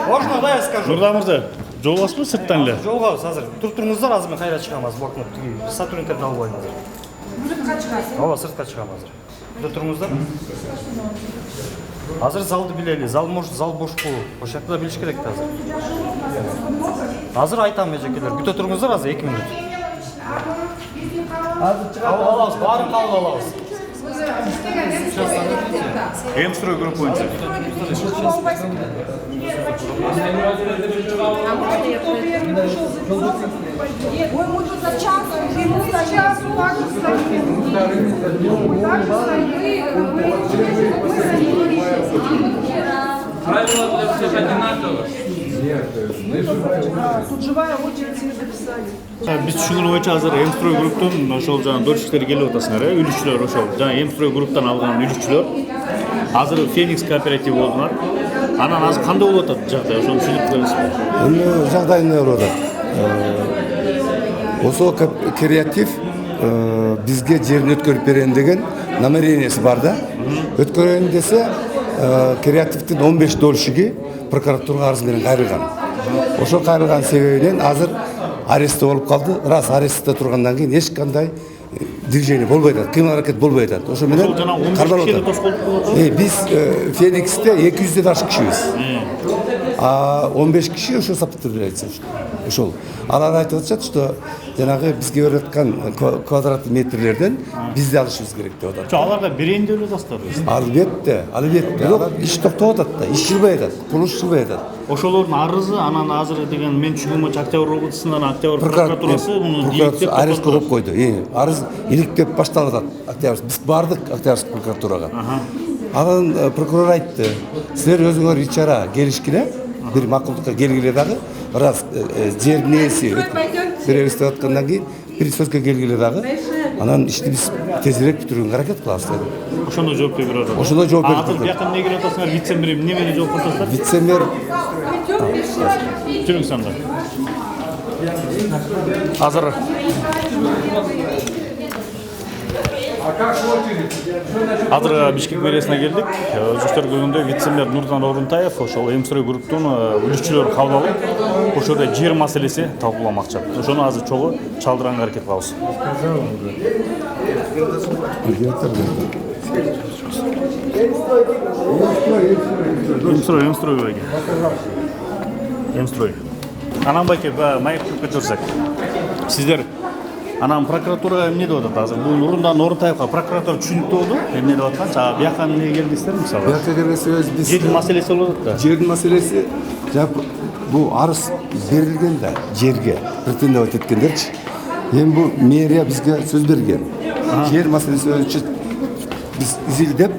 Можно, да, я скажу? Нурдан мырза, жолугасызбы сырттан эле? Жолугабыз азыр. Туруп туруңуздар, азыр мен кайра чыгам, азыр блокнот тиги сотрудниктерди алып алайын азыр. Сыртка чыгасыз? Ооба, сыртка чыгам азыр. Туруп туруңуздар. Азыр залды билели. Зал бошпу. Ошол жакта да билиш керек да азыр. Азыр айтам эжекелер. Күтө туруңуздар азыр 2 мүнөт. Кабыл алабыз, баарын кабыл алабыз. Эмстрой групп боюнча. Ой, мы тут за час, мы за час так же стоим. Так же стоим. Правила для всех одинаковые. Тут живая очередь себе записали. Биз түшүнгөн боюнча азыр Эмстрой групптун ошол жана бөлүшчүлөр келип атасыңар, үлүшчүлөр ошол. Жана Эмстрой групптан алган үлүшчүлөр азыр Феникс кооперативи болдуңар. Анан азыр кандай болуп атат жагдай? Ошону түшүнүп бересизби? Эми жагдай эмне болуп атат? Ошол креатив бизге жерин өткөрүп берем деген намерениясы бар да. Өткөрөйүн десе, креативдин 15 дольщиги прокуратурага арыз менен кайрылган. Ошол кайрылган себебинен азыр арестте болуп калды. Раз арестте тургандан кийин эч кандай движение болбой атат, кыймыл аракет болбой атат. Ошо менен кармалып атат. Биз Фениксте 200ден ашык кишибиз. 15 киши ошо саптырып айтса ошол. Алар айтып атышат, что жанагы бизге берип аткан квадрат метрлерден бизди алышыбыз керек деп атат. Аларга берейин деп атасыздар. Албетте. Иш токтоп атат да, иш жылбай атат, курулуш жылбай атат. Ошолордун арызы анан азыр деген мен түшүнгөн боюнча Октябрь облусунан Октябрь прокуратурасы муну иликтеп арестке коюп койду. Арыз иликтеп башталып атат. Октябрь биз бардык Октябрь прокуратурага. Анан прокурор айтты, силер өзүңөр ичара келишкиле, бир макулдукка келгиле дагы, раз жердин ээси беребиз деп аткандан кийин бир сөзгө келгиле дагы, анан ишти биз тезирээк бүтүрүүгө аракет кылабыз деди. Ошондо жооп берип атат. Ошондо жооп берип атат. Бияка эмне келип атасыңар? Вице-мэр эмне менен жооп атасыздар? Вице-мэр жүрүңүз анда. Азыр Бишкек мэриясына келдик. Өзүңүздөр көргөндөй вице-мэр Нурдан Орунтаев ошол Эмстрой групптун үлүшчүлөрүн кабыл алып, ошол жерде жер маселеси талкууламакчы. Ошону азыр чогуу чалдыранга аракет кылабыз. Эмстрой. Анан байке маек көрсөтсөк. Сиздер Анан прокуратурага эмне деп атат азыр? Бул Нурундан Нурунтаевга прокуратура түшүнүктүү болду. Эмне деп аткан? Жана бияка эмне келдиңиздер мисалы? Бияка келген сөз биз Жердин маселеси болуп атат да. жердин маселеси бул арыз берилген да жерге претендовать эткендерчи. Эми бул мэрия бизге сөз берген. Жер маселеси боюнча биз изилдеп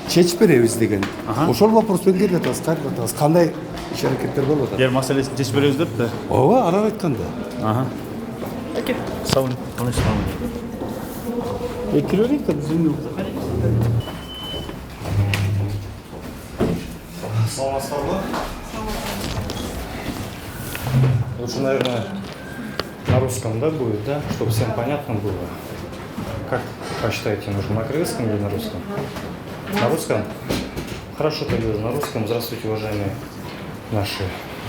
чечип беребиз деген. Ошол вопрос менен келип атабыз, кайрып атабыз. Кандай иш-аракеттер болуп атат? Жер маселесин чечип беребиз деп да. Ооба, анан айтканда. Оке. Сау болуң. Кандай сау болуң. Кире берейик да биздин. Саламатсыздарбы? Лучше, наверное, на русском, да, будет, да, чтобы всем понятно было. Как посчитаете, нужно на кыргызском или на русском? На русском? Хорошо, тогда на русском. Здравствуйте, уважаемые наши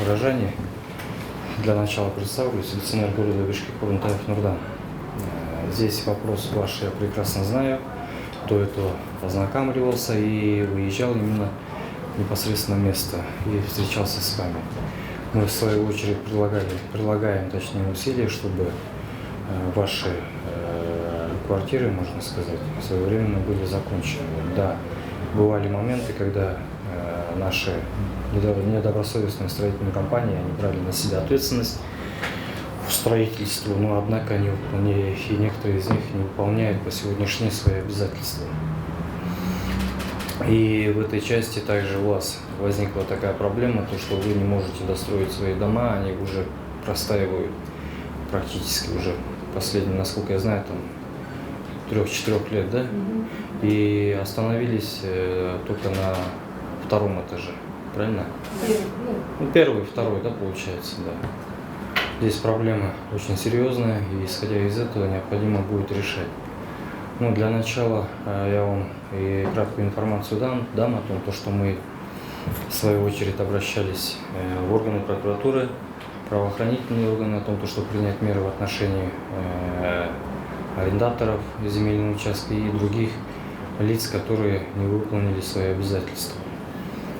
горожане. Для начала представлюсь. Лицензор города Бишкек Нурунтаев Нурдан. Здесь вопрос ваш я прекрасно знаю. До этого ознакомливался и выезжал именно непосредственно на место и встречался с вами. Мы в свою очередь прилагаем точнее усилия, чтобы ваши квартиры, можно сказать, своевременно были закончены. Да, бывали моменты, когда наши недобросовестные строительные компании, они брали на себя ответственность в строительстве, но однако и некоторые из них не выполняют по сегодняшней свои обязательства. И в этой части также у вас возникла такая проблема, то что вы не можете достроить свои дома, они уже простаивают практически уже последние, насколько я знаю, там 3-4 лет, да? И остановились только на втором этаже, правильно? Ну, первый, второй, да, получается, да. Здесь проблема очень серьезная, и исходя из этого необходимо будет решать. Ну, для начала я вам и краткую информацию дам о том, что мы в свою очередь обращались в органы прокуратуры, правоохранительные органы, о том, что принять меры в отношении арендаторов земельного участка и других лиц, которые не выполнили свои обязательства.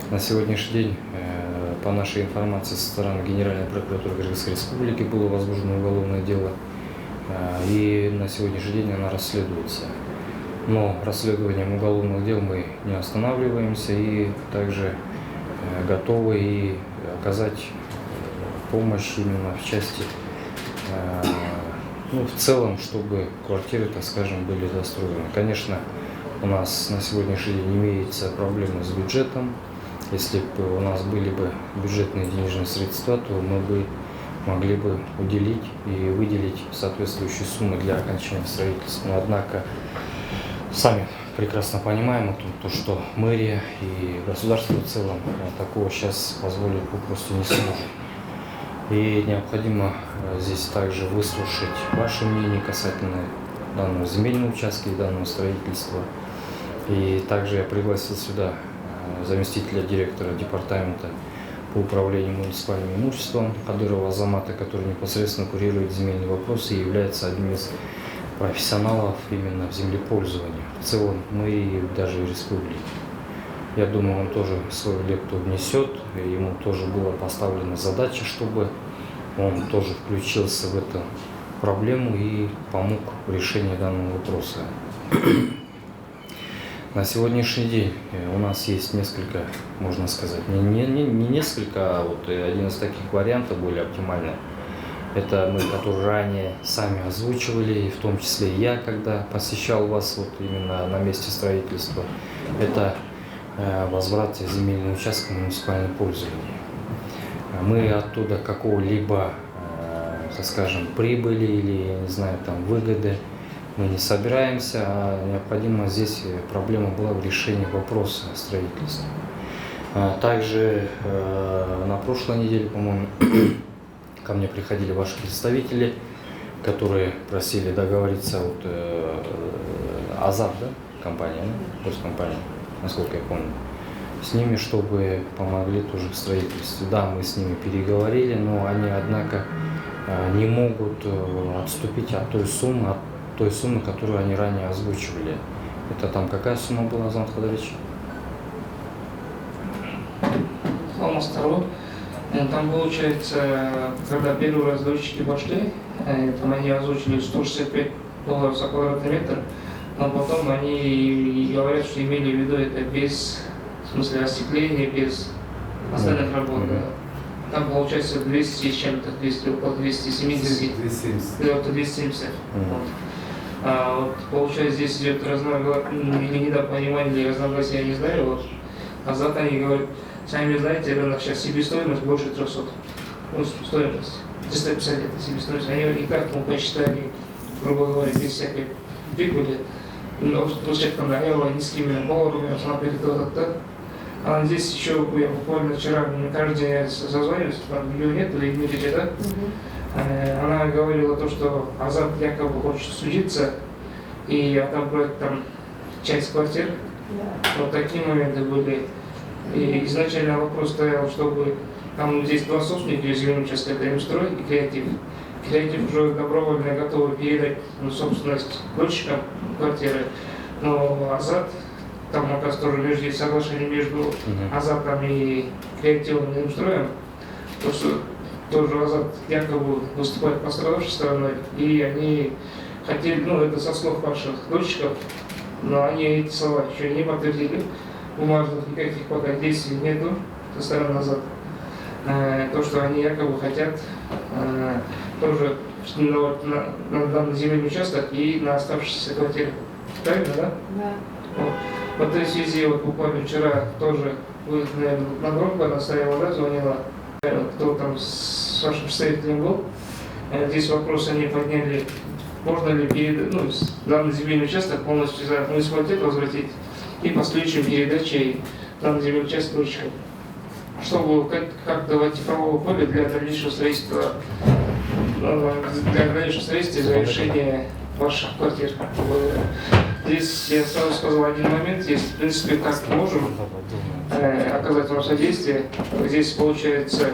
На сегодняшний день, по нашей информации со стороны Генеральной прокуратуры Кыргызской Республики, было возбуждено уголовное дело, и на сегодняшний день она расследуется. Но расследованием уголовных дел мы не останавливаемся и также готовы и оказать помощь именно в части, ну, в целом, чтобы квартиры, так скажем, были достроены. Конечно, у нас на сегодняшний день имеется проблема с бюджетом. Если бы у нас были бы бюджетные денежные средства, то мы бы могли бы уделить и выделить соответствующие суммы для окончания строительства. Но однако сами прекрасно понимаем о том, что мэрия и государство в целом такого сейчас позволить попросту не сможет. И необходимо здесь также выслушать ваше мнение касательно данного земельного участка и данного строительства. И также я пригласил сюда заместителя директора департамента по управлению муниципальным имуществом Кадырова Азамата, который непосредственно курирует земельные вопросы и является одним из профессионалов именно в землепользовании. В целом мы и даже в республике. Я думаю, он тоже свою лепту внесет, и ему тоже была поставлена задача, чтобы он тоже включился в эту проблему и помог в решении данного вопроса. На сегодняшний день у нас есть несколько, можно сказать, не несколько, а вот один из таких вариантов более оптимальный. Это мы, которые ранее сами озвучивали, в том числе и я, когда посещал вас вот именно на месте строительства. Это возврат земельного участка в муниципальное пользование. Мы оттуда какого-либо, так скажем, прибыли или, я не знаю, там выгоды мы не собираемся, а необходимо здесь проблема была в решении вопроса строительства. Также на прошлой неделе, по-моему, ко мне приходили ваши представители, которые просили договориться, вот Азат, да, компания, да? Госкомпания, насколько я помню, с ними, чтобы помогли тоже в строительстве. Да, мы с ними переговорили, но они, однако, не могут отступить от той суммы, которую они ранее озвучивали. Это там какая сумма была, Азамат Кадырович? Там получается, когда первый раз дольщики пошли, там они озвучили $165 за квадратный метр, но потом они говорят, что имели в виду это без, в смысле, остекления, без остальных работ. Да. Там получается 200 с чем-то, около 270. 270. Вот. Вот, получается, здесь идет или недопонимание, или разногласие, я не знаю. Вот. А зато они говорят, сами знаете, рынок сейчас себестоимость больше 300. Ну, стоимость. 350 это себестоимость. Они как мы посчитали, грубо говоря, без всякой прибыли. Ну, там наверное, низкими долларами, смотрели то. А здесь еще, я буквально вчера, мне каждый день зазвонилась, там ее нет, или не видите, да? Она говорила то, что Азат якобы хочет судиться и отобрать там часть квартир. Вот такие моменты были. И изначально вопрос стоял, чтобы там здесь два собственника из участка, это М-строй и Креатив. Креатив уже добровольно готовы передать собственность дольщикам квартиры, но Азат, там, оказывается, тоже между соглашение между Азатом и Креативом и М-строем, то, что тоже Азат якобы выступает пострадавшей стороной, и они хотели, ну это со слов ваших дольщиков, но они эти слова еще не подтвердили, бумажных никаких пока действий нету со стороны Азат. То, что они якобы хотят тоже на данный земельный участок и на оставшиеся квартиры. Правильно, да? Да. Вот. В этой связи вот буквально вчера тоже вы, наверное, на громко настаивала, да, звонила, кто там с вашим представителем был. Здесь вопрос они подняли, можно ли данный земельный участок полностью за муниципалитет возвратить и последующей передачей данный земельный участок дольщикам, чтобы как давать правовое поле для дальнейшего строительства, и завершения ваших квартир. Здесь я сразу сказал один момент, здесь в принципе как можем оказать вам содействие. Здесь получается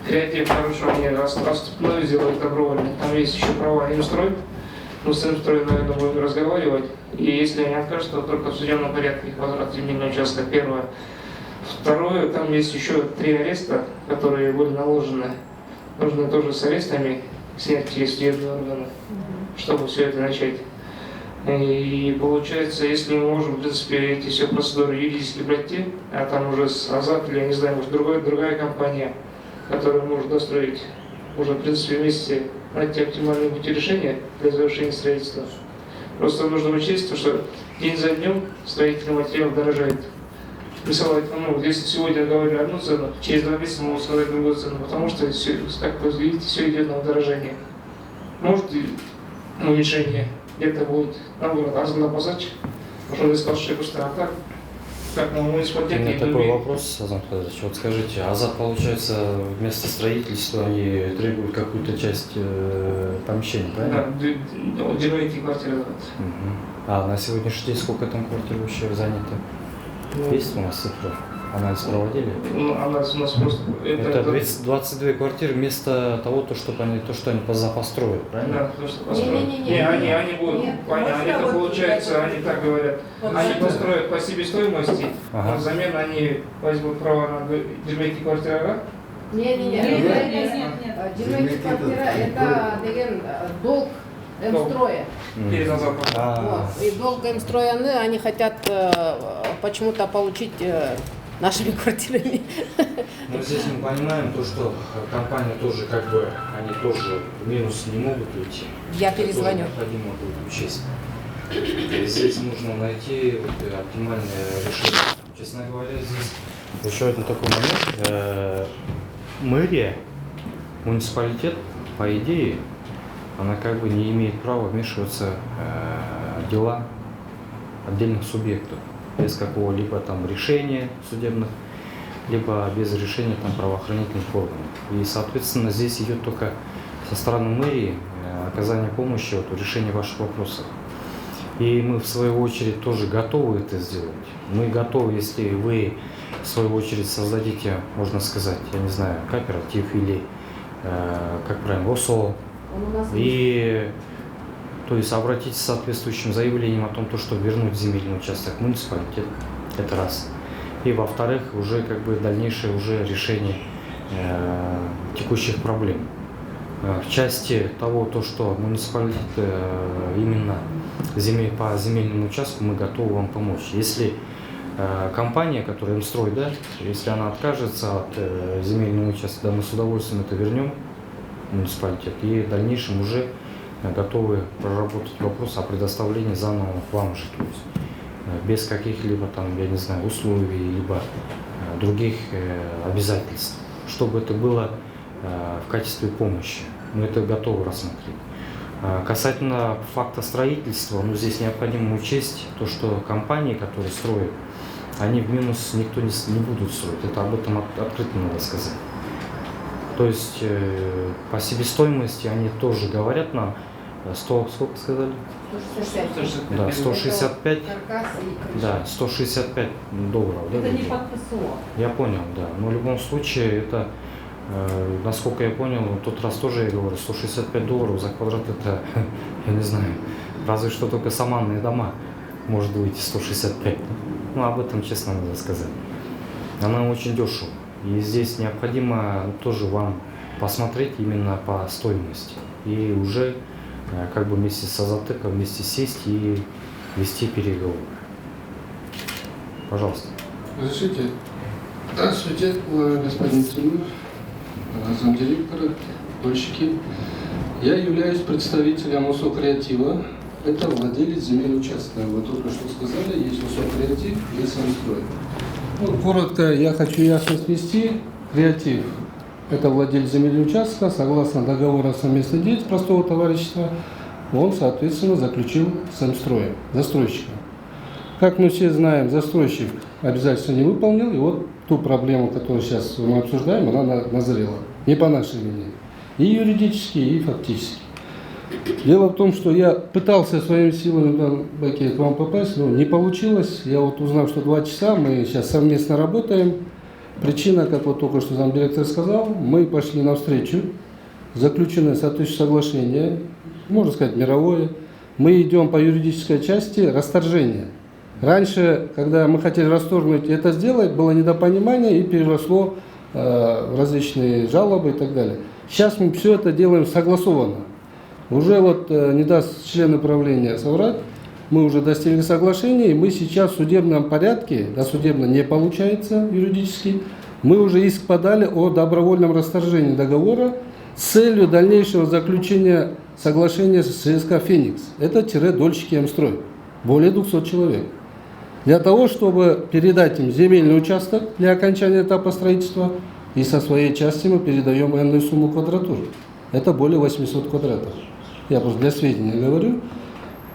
Креатив хорошо, они расступную сделали добровольно. Там есть еще права М-строй. Мы с М-строй, наверное, будем разговаривать. И если они откажут, то только в судебном порядке их возврат земельного участка. Первое. Второе, там есть еще 3 ареста, которые были наложены. Нужно тоже с арестами снять через судебные органы, чтобы все это начать. И получается, если мы можем, в принципе, эти все процедуры юридически пройти, а там уже с Азат или, я не знаю, может, другая компания, которая может достроить, уже, в принципе, вместе найти оптимальные пути решения для завершения строительства. Просто нужно учесть, что день за днем строительный материал дорожает. Присылать, если сегодня говорю одну цену, через 2 месяца могут сказать другую цену, потому что, все, как вы видите, все идет на удорожание. Может и уменьшение. Где-то будет, наоборот, азбука позач, потому что я сказал, что просто так, как мы муниципалитет. У меня такой вопрос, Азам Федорович, вот скажите, Азат, получается, вместо строительства они требуют какую-то часть помещений, правильно? Да, делаете квартиры. А на сегодняшний день сколько там квартир вообще занято? Есть у нас цифра? Анализ проводили? Анализ у нас просто... Это 22 квартиры вместо того, что они построят, правильно? Да, то, что построят. Они будут, они это получается, они так говорят, они построят по себестоимости, но взамен они возьмут право на дербейки квартира. Нет. Дербейки квартира это долг М-строя. Вот. И долг М-строя они хотят почему-то получить нашими квартирами. Но здесь мы понимаем то, что компания тоже они тоже в минус не могут уйти. Я перезвоню. Это необходимо будет учесть. И здесь нужно найти оптимальное решение. Честно говоря, здесь еще один такой момент. Мэрия, муниципалитет, по идее, она не имеет права вмешиваться в дела отдельных субъектов без какого-либо там решения судебных, либо без решения там правоохранительных органов. И, соответственно, здесь идет только со стороны мэрии оказание помощи в решении ваших вопросов. И мы, в свою очередь, тоже готовы это сделать. Мы готовы, если вы, в свою очередь, создадите, можно сказать, я не знаю, кооператив или, как правильно, ОСО, и то есть обратитесь с соответствующим заявлением о том, что вернуть земельный участок в муниципалитет, это раз. И во-вторых, уже дальнейшее уже решение текущих проблем. В части того, то, что муниципалитет именно по земельному участку, мы готовы вам помочь. Если компания, которая М-строй, да, если она откажется от земельного участка, да, мы с удовольствием это вернем в муниципалитет и в дальнейшем уже готовы проработать вопрос о предоставлении заново вам же, то есть без каких-либо там, я не знаю, условий, либо других обязательств, чтобы это было в качестве помощи. Мы это готовы рассмотреть. Касательно факта строительства, ну, здесь необходимо учесть то, что компании, которые строят, они в минус никто не будут строить. Это об этом открыто надо сказать. То есть по себестоимости они тоже говорят нам 100, сколько сказали? 165. Да, 165. Да, 165 долларов. Это да, не под ПСО. Я понял, да. Но в любом случае это, насколько я понял, в тот раз тоже я говорю, 165 долларов за квадрат это, я не знаю, разве что только саманные дома может выйти 165. Ну, об этом честно надо сказать. Она очень дешево. И здесь необходимо тоже вам посмотреть именно по стоимости. И уже как бы вместе с Азатеком вместе сесть и вести переговоры. Пожалуйста. Разрешите? Здравствуйте, господин Тимур, замдиректора, дольщики. Я являюсь представителем ОСО «Креатива». Это владелец земельного участка. Вы только что сказали, есть ОСО «Креатив», есть «М-строй». Ну, коротко я хочу ясно свести. «Креатив» – это владелец земельного участка. Согласно договору о совместной деятельности простого товарищества, он, соответственно, заключил с «М-строем», застройщиком. Как мы все знаем, застройщик обязательства не выполнил, и вот ту проблему, которую сейчас мы обсуждаем, она назрела. Не по нашей вине. И юридически, и фактически. Дело в том, что я пытался своими силами к вам попасть, но не получилось. Я вот узнал, что 2 часа, мы сейчас совместно работаем. Причина, как вот только что замдиректор сказал, мы пошли навстречу, заключено соответствующее соглашение, можно сказать, мировое. Мы идем по юридической части расторжения. Раньше, когда мы хотели расторгнуть это сделать, было недопонимание и переросло в различные жалобы и так далее. Сейчас мы все это делаем согласованно. Уже вот не даст член управления соврать, мы уже достигли соглашения, и мы сейчас в судебном порядке, досудебно не получается юридически, мы уже иск подали о добровольном расторжении договора с целью дальнейшего заключения соглашения с ССК «Феникс». Это дольщики М-строй, более 200 человек. Для того, чтобы передать им земельный участок для окончания этапа строительства, и со своей части мы передаем энную сумму квадратур. Это более 800 квадратов. Я просто для сведения говорю.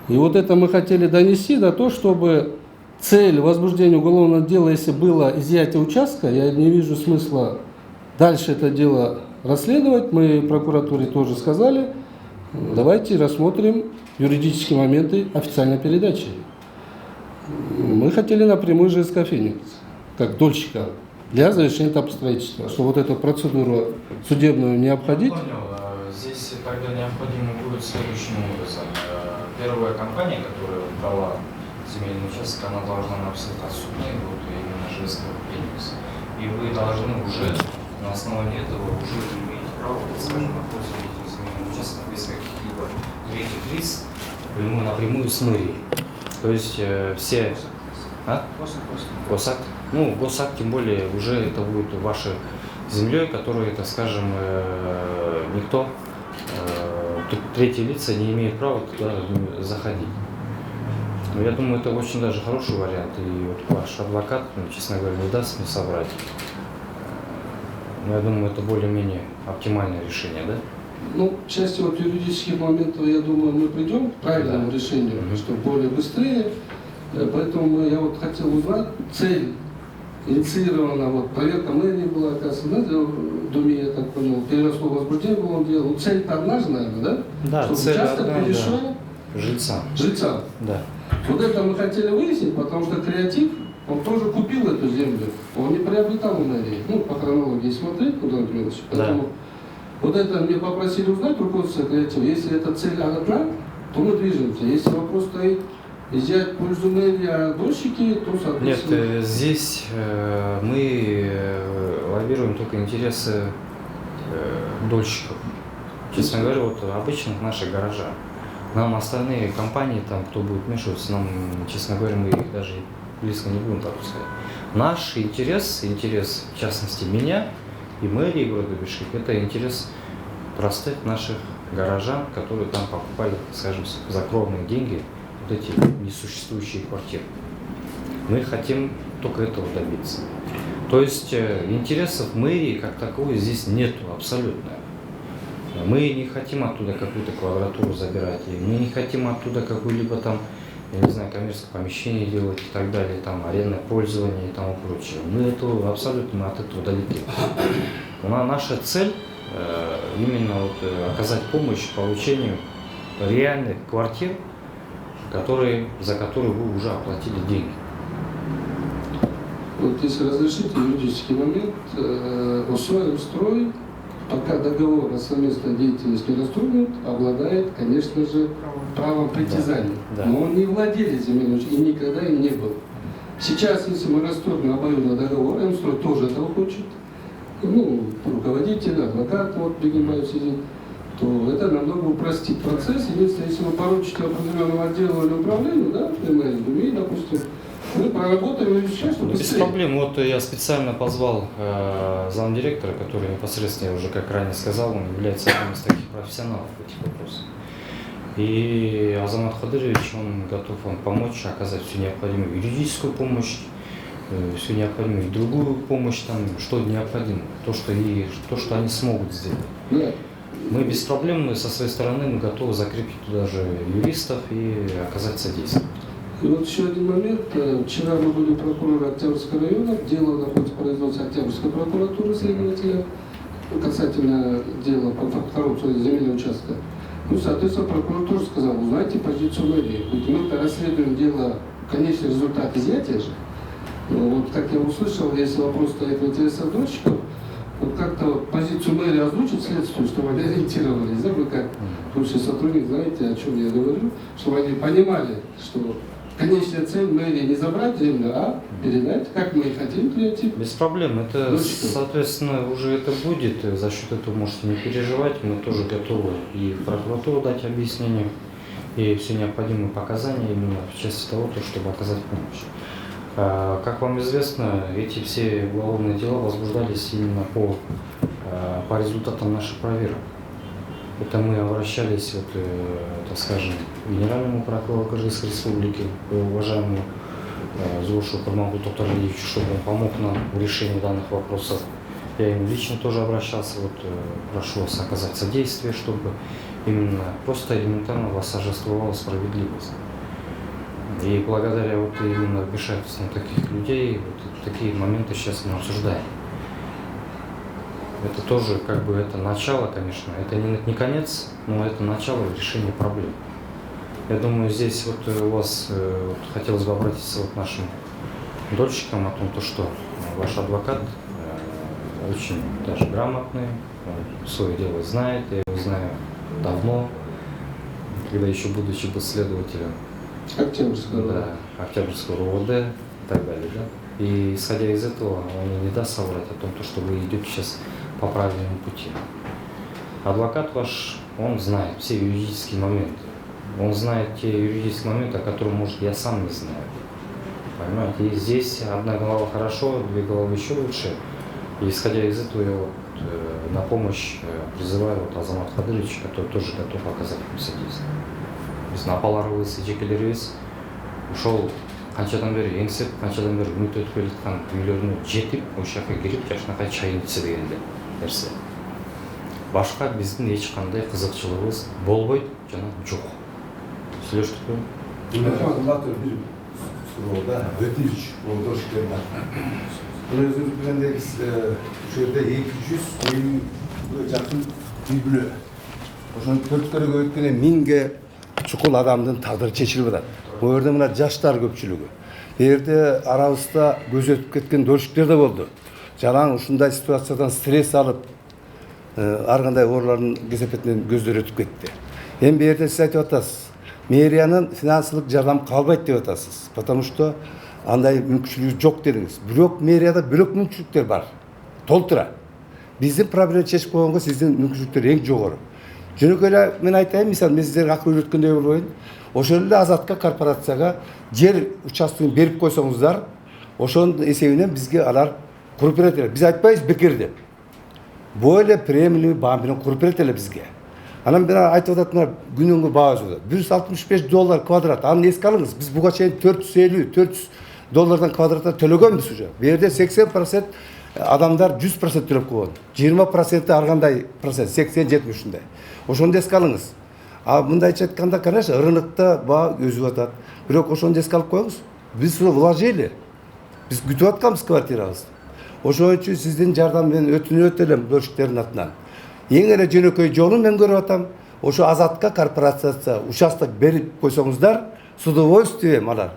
И вот это мы хотели донести до того, чтобы цель возбуждения уголовного дела, если было изъятие участка, я не вижу смысла дальше это дело расследовать. Мы прокуратуре тоже сказали, давайте рассмотрим юридические моменты официальной передачи. Мы хотели напрямую ЖСК «Феникс», как дольщика, для завершения этапа строительства, чтобы вот эту процедуру судебную не обходить. Понял. Здесь тогда необходимо будет следующим образом. Первая компания, которая брала земельный участок, она должна написать отсутные, вот именно ЖСК «Феникс». И вы должны уже на основании этого уже иметь право, скажем, на пользование земельным участком без каких-либо третьих лиц, напрямую с мэрией. То есть все... Госакт. Ну, госакт, тем более, уже это будет вашей землей, которой, так скажем, никто, третьи лица не имеют права туда заходить. Но я думаю, это очень даже хороший вариант. И вот ваш адвокат, честно говоря, не даст мне соврать. Но я думаю, это более-менее оптимальное решение, да? Ну, в части вот юридических моментов, я думаю, мы придем к правильному решению, чтобы более быстрее. Поэтому я вот хотел узнать, цель инициирована, вот проверка мэрии была, оказывается, в Думе, я так понял, переросло возбуждение уголовного дела. Ну, цель-то одна же, наверное, да? Да, чтобы цель участок одна, перешел да. Жильцам. Да. Вот это мы хотели выяснить, потому что «Креатив», он тоже купил эту землю, он не приобретал у мэрии. Ну, по хронологии смотреть, куда он привел. Поэтому вот это мне попросили узнать руководство «Креатива». Если эта цель одна, то мы движемся. Если вопрос стоит взять пользу мэрии, а дольщики, то, соответственно... Нет, здесь мы лоббируем только интересы дольщиков. честно говоря, вот обычных наших горожан. Нам остальные компании, там, кто будет вмешиваться, нам, честно говоря, мы их даже близко не будем допускать. Наш интерес, в частности, меня и мэрии города Бишкек, это интерес простых наших горожан, которые там покупали, скажем, за кровные деньги вот эти несуществующие квартиры. Мы хотим только этого добиться. То есть интересов мэрии как таковой здесь нету абсолютно. Мы не хотим оттуда какую-то квадратуру забирать, и мы не хотим оттуда какую-либо там, я не знаю, коммерческое помещение делать и так далее, там арендное пользование и тому прочее. Мы этого абсолютно от этого далеки. Наша цель именно вот оказать помощь получению реальных квартир, за которые вы уже оплатили деньги. Вот если разрешите юридический момент, Условимстрой, пока договор о совместной деятельности не расторгнут, обладает, конечно же, правом притязания. Да. Но он не владелец земельного участка и никогда им не был. Сейчас, если мы расторгнем обоюдный договор, М-строй тоже этого хочет, ну, руководитель, адвокат, вот Бегимаев сидит, то это намного упростит процесс. Единственное, если вы поручите определенному отделу или управлению, да, МС, допустим, мы проработаем и сейчас, чтобы Без проблем. Вот я специально позвал замдиректора, который непосредственно, я уже как ранее сказал, он является одним из таких профессионалов в этих вопросах. И Азамат Хадырович, он готов вам помочь, оказать всю необходимую юридическую помощь, всю необходимую и другую помощь, там, что необходимо, то, что они смогут сделать. Да. Мы без проблем, мы со своей стороны мы готовы закрепить туда же юристов и оказать содействие. И вот еще один момент. Вчера мы были прокуроры Октябрьского района, дело находится в производстве Октябрьской прокуратуры следователя касательно дела по коррупции земельного участка. Ну, соответственно, прокуратура сказала, узнайте позицию мэрии. Ведь мы расследуем дело, конечный результат изъятия же. Ну, вот как я услышал, если вопрос стоит в интересах дольщиков, вот как-то позицию мэрии озвучить следствию, чтобы они ориентировались, да, вы как бывший сотрудник знаете, о чем я говорю, чтобы они понимали, что конечная цель мэрии не забрать землю, а передать, как мы и хотим, креатив. Без проблем. Это, соответственно, уже это будет. За счет этого можете не переживать. Мы тоже готовы и в прокуратуру дать объяснение, и все необходимые показания именно в части того, чтобы оказать помощь. Как вам известно, эти все уголовные дела возбуждались именно по результатам наших проверок. Это мы обращались, вот, так скажем, к генеральному прокурору Кыргызской республики, уважаемому Зушу Курмангулу Токтаралиевичу, чтобы он помог нам в решении данных вопросов. Я ему лично тоже обращался, вот, прошу вас оказать содействие, чтобы именно просто элементарно восторжествовала справедливость. И благодаря вот именно вмешательству таких людей, вот такие моменты сейчас мы обсуждаем. Это тоже как бы это начало, конечно, это не конец, но это начало решения проблем. Я думаю, здесь вот у вас вот, хотелось бы обратиться вот к нашим дольщикам о том, что ваш адвокат очень даже грамотный, он свое дело знает, я его знаю давно, когда еще будучи был следователем Октябрьского РОВД и так далее. Да? И исходя из этого, он не даст соврать о том, что вы идете сейчас по правильному пути. Адвокат ваш, он знает все юридические моменты. Он знает те юридические моменты, о которых, может, я сам не знаю. Понимаете? И здесь одна голова хорошо, две головы еще лучше. И исходя из этого, я вот, на помощь призываю вот Азамат Хадыровича, который тоже готов оказать вам содействие. Biz апаларыбыз, жекелерибиз ошол канчадан бери эңсеп, канчадан бери үмүт өтүп келаткан үйлөрүнө жетип, ошол жака кирип, жашынакай чайын ичсе дегенде нерсе. Башка биздин эч кандай кызыкчылыгыбыз болбойт жана жок. Сүйлөштүкпү? Bir soruda ötünç oluşlarından. Bunu özür dilerim biz şöyle 200 oyun yakın birbirine. Ошону төрткөрөгө өткөнө 1000 чукул адамдын тагдыры чечилип атат. Бул жерде мына жаштар көпчүлүгү. Бул жерде арабызда көз өтүп кеткен дольщиктер да болду. Жалаң ушундай ситуациядан стресс алып, ар кандай оорулардын кесепетинен көздөрү өтүп кетти. Эми бул жерде сиз айтып атасыз, мэриянын финансылык жардам калбайт деп атасыз. Потому что андай мүмкүнчүлүгү жок дедиңиз. Бирок мэрияда бөлөк мүмкүнчүлүктөр бар. Толтура. Биздин проблема чечип койгонго сиздин мүмкүнчүлүктөр эң жогору. Жөнөкөй эле мен айтайын, мисалы мен сиздерге акыл үйрөткөндөй болоюн. Ошол эле Азатка корпорацияга жер участогун берип койсоңуздар, ошонун эсебинен бизге алар куруп берет эле. Биз айтпайбыз бекер деп. Бул эле премиялуу баа менен куруп берет эле бизге. Анан мен айтып атат, мына күнүнгө баа өсүп атат. $165 квадрат. Аны эске алыңыз. Биз буга чейин $450-400 квадратта төлөгөнбүз уже. Бу жерде 80% адамдар 100% төлөп койгон. 20% ар кандай процент, 80-70 ушундай. Ошону эске алыңыз. А мындайча айтканда, конечно, рынокто баа өсүп атат. Бирок ошону эске алып коюңуз. Биз вложили. Биз күтүп атканбыз квартирабызды. Ошон үчүн сиздин жардам менен өтүнөт элем бөлшүктердин атынан. Эң эле жөнөкөй жолун мен көрүп атам. Ошо Азатка корпорациясы участок берип койсоңуздар, с удовольствием алар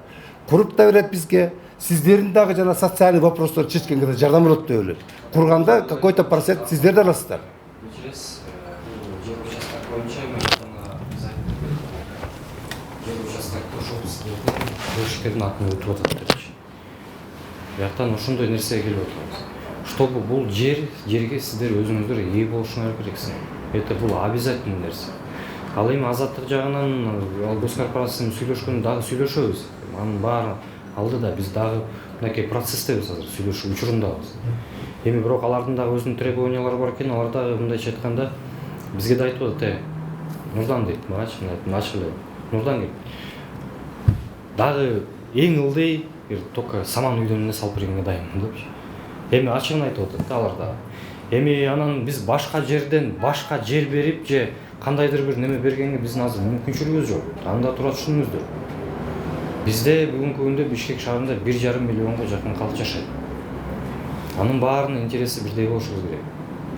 куруп да берет бизге. Сиздердин дагы жана социальный вопростор чечкенге да жардам болот деп ойлойм. Курганда какой-то процент сиздер да аласыздар. Бөлшектердин атынан өтүп атат депчи. Бияктан ошондой нерсеге келип отурабыз. Чтобы бул жерге сиздер өзүңүздөр ээ болушуңар керексиң. Это бул обязательный нерсе. Ал эми Азаттык жагынан ал госкорпорация менен сүйлөшкөндө дагы сүйлөшөбүз. Анын баары алдыда биз дагы мынакей процесстебиз азыр, сүйлөшүү учурундабыз. Эми бирок алардын дагы өзүнүн требованиялары бар экен, алар дагы мындайча айтканда бизге да айтып атат, Нурдан дейт, мыначы эле. Нурдан кел. Дагы эң ылдый только саман үйдөн эле салып бергенге дайынмын депчи. Эми ачыгын айтып атат алар дагы. Эми анан биз башка жерден башка жер берип же кандайдыр бир неме бергенге биздин азыр мүмкүнчүлүгүбүз жок. Анда тура түшүнүңүздөр. Бизде бүгүнкү күндө Бишкек шаарында 1,5 миллионго жакын калк жашайт. Анын баарынын интереси бирдей болушу керек.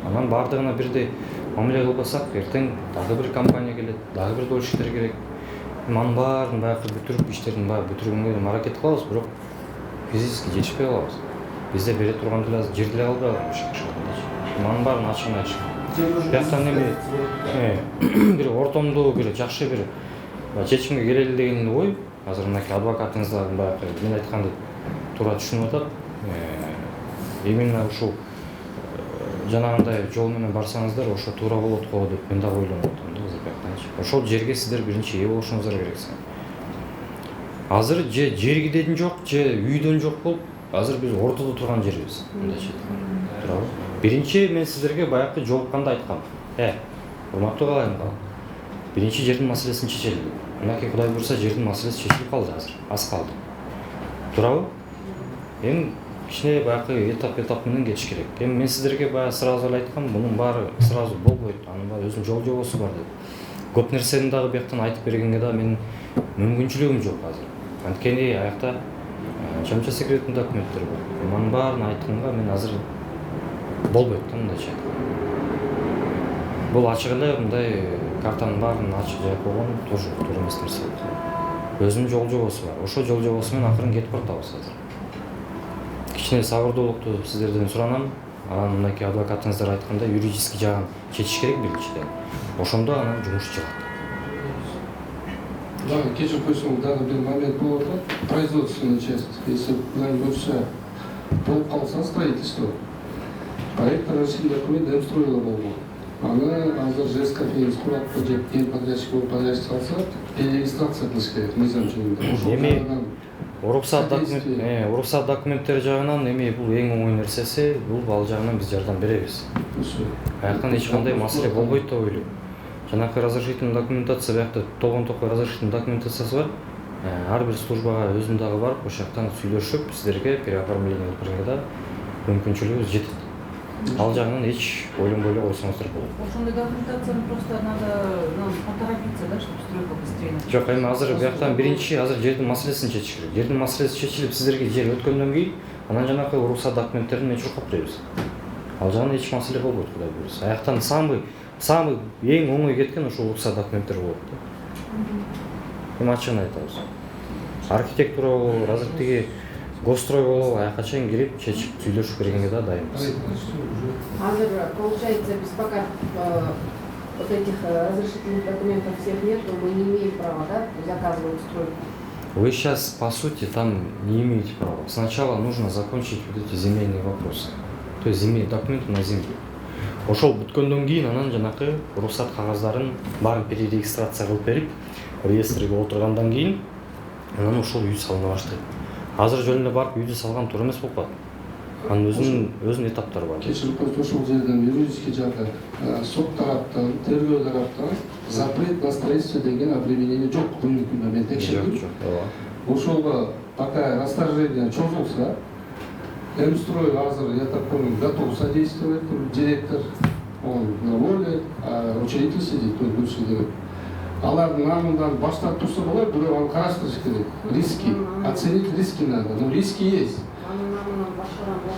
Анан баардыгына бирдей мамиле кылбасак, эртең дагы бир компания келет, дагы бир дольщиктер керек. Анын баарын баягы бүтүрүп, иштерин баягы бүтүргөнгө аракет кылабыз, бирок физически жетишпей калабыз. Бизде бере турган деле жер деле калбай калган Бишкек шаарында. Анын баарын ачыгын айтышат. Бияктан эми бир ортомдуу бир жакшы бир чечимге келели деген ой. Азыр мынакей адвокатыңыздардын баягы мен айтканды туура түшүнүп атат. Именно ушул жанагындай жол менен барсаңыздар, ошо туура болот го деп мен дагы ойлонуп атам да азыр бияктанчы. Ошол жерге сиздер биринчи ээ болушуңуздар керексиң. Азыр же жергиден жок, же үйдөн жок болуп, азыр биз ортодо турган жербиз. Мындайча айтканда. Туурабы? Биринчи мен сиздерге баягы жолукканда айткам. Урматтуу калайымдар. Биринчи жердин маселесин чечели. Мынакей Кудай буйрса жердин маселеси чечилип калды азыр. Аз калды. Туурабы? Эми кичине баягы этап менен кетиш керек. Эми мен сиздерге баягы сразу эле айткам, мунун баары сразу болбойт. Анын баары өзүнүн жол жобосу бар деп. Көп нерсени дагы бияктан айтып бергенге да менин мүмкүнчүлүгүм жок азыр. Анткени аякта чамча секретный документтер бар. Анын баарын айтканга мен азыр болбойт да мындайча айтканда. Бул ачык эле мындай картанын баарын ачык жайып койгон тоже туура эмес нерсе. Өзүнүн жол жобосу бар. Ошол жол жобосу менен акырын кетип баратабыз азыр. Кичине сабырдуулукту сиздерден суранам. Анан мынакей адвокатыңыздар айткандай юридический жагын чечиш керек биринчиден. Ошондо анан жумуш чыгат. Да, кечирип койсоң, дагы бир момент болуп атат. Производственная часть. Если куда-нибудь буюрса болуп калса строительство. Проект разрешительный документ Демстроила болгон. Аны азыр ЖСК курат же подрядчик болуп подрядчик алса, перерегистрация кылыш керек мыйзам жөнүндө. Эми уруксат документтери жагынан эми бул эң оңой нерсеси, бул ал жагынан биз жардам беребиз. Аяктан эч кандай маселе болбойт деп ойлойм. Жанакы разрешительный документация биякта тогон-токой разрешительный документациясы бар. Ар бир службага өзүм дагы барып, ошол жактан сүйлөшүп, сиздерге переоформление кылып бергенге да мүмкүнчүлүгүбүз жетет. Ал жагынан эч ойлонбой эле койсоңуздар болот. Ошондой документацияны просто надо поторопиться, да, чтобы стройка быстрее. Жок, эми азыр бияктан биринчи азыр жердин маселесин чечиш керек. Жердин маселеси чечилип, сиздерге жер өткөндөн кийин, анан жанакы уруксат документтерин мен чуркап беребиз. Ал жагынан эч маселе болбойт, Кудай буйрса. Аяктан самый эң оңой кеткен ошол уруксат документтер болот да. Эми ачыгын айтабыз. Архитектура болобу, азыр тиги гострой болобу, аякка чейин кирип, чечип, сүйлөшүп бергенге да дайынбыз. Азыр, получается, без пока вот этих разрешительных документов всех нет, то мы не имеем права, да, заказывать стройку? Вы сейчас, по сути, там не имеете права. Сначала нужно закончить вот эти земельные вопросы. То есть документы на землю. ошол бүткөндөн кийин анан жанакы уруксат кагаздарын баарын перерегистрация кылып берип реестрге отургандан кийин анан ошол үй салына баштайт. Азыр жөн эле барып үйдү салган туура эмес болуп калат. Анын өзүнүн этаптары бар. Кечирип коюңуз, ошол жерден юридический жактан, сот тараптан, тергөө тараптан запрет на строительство деген обременение жок бүгүнкү мен текшердим. Ошого пока расторжение чозулса, Мстрой азыр, я так понял, готов содействовать, директор, он на воле, а учредитель сидит, то есть бывший директор. Алардын намынан баш тартуусу болот, бирок аны караштырыш керек. Риски, оценить риски надо, но риски есть.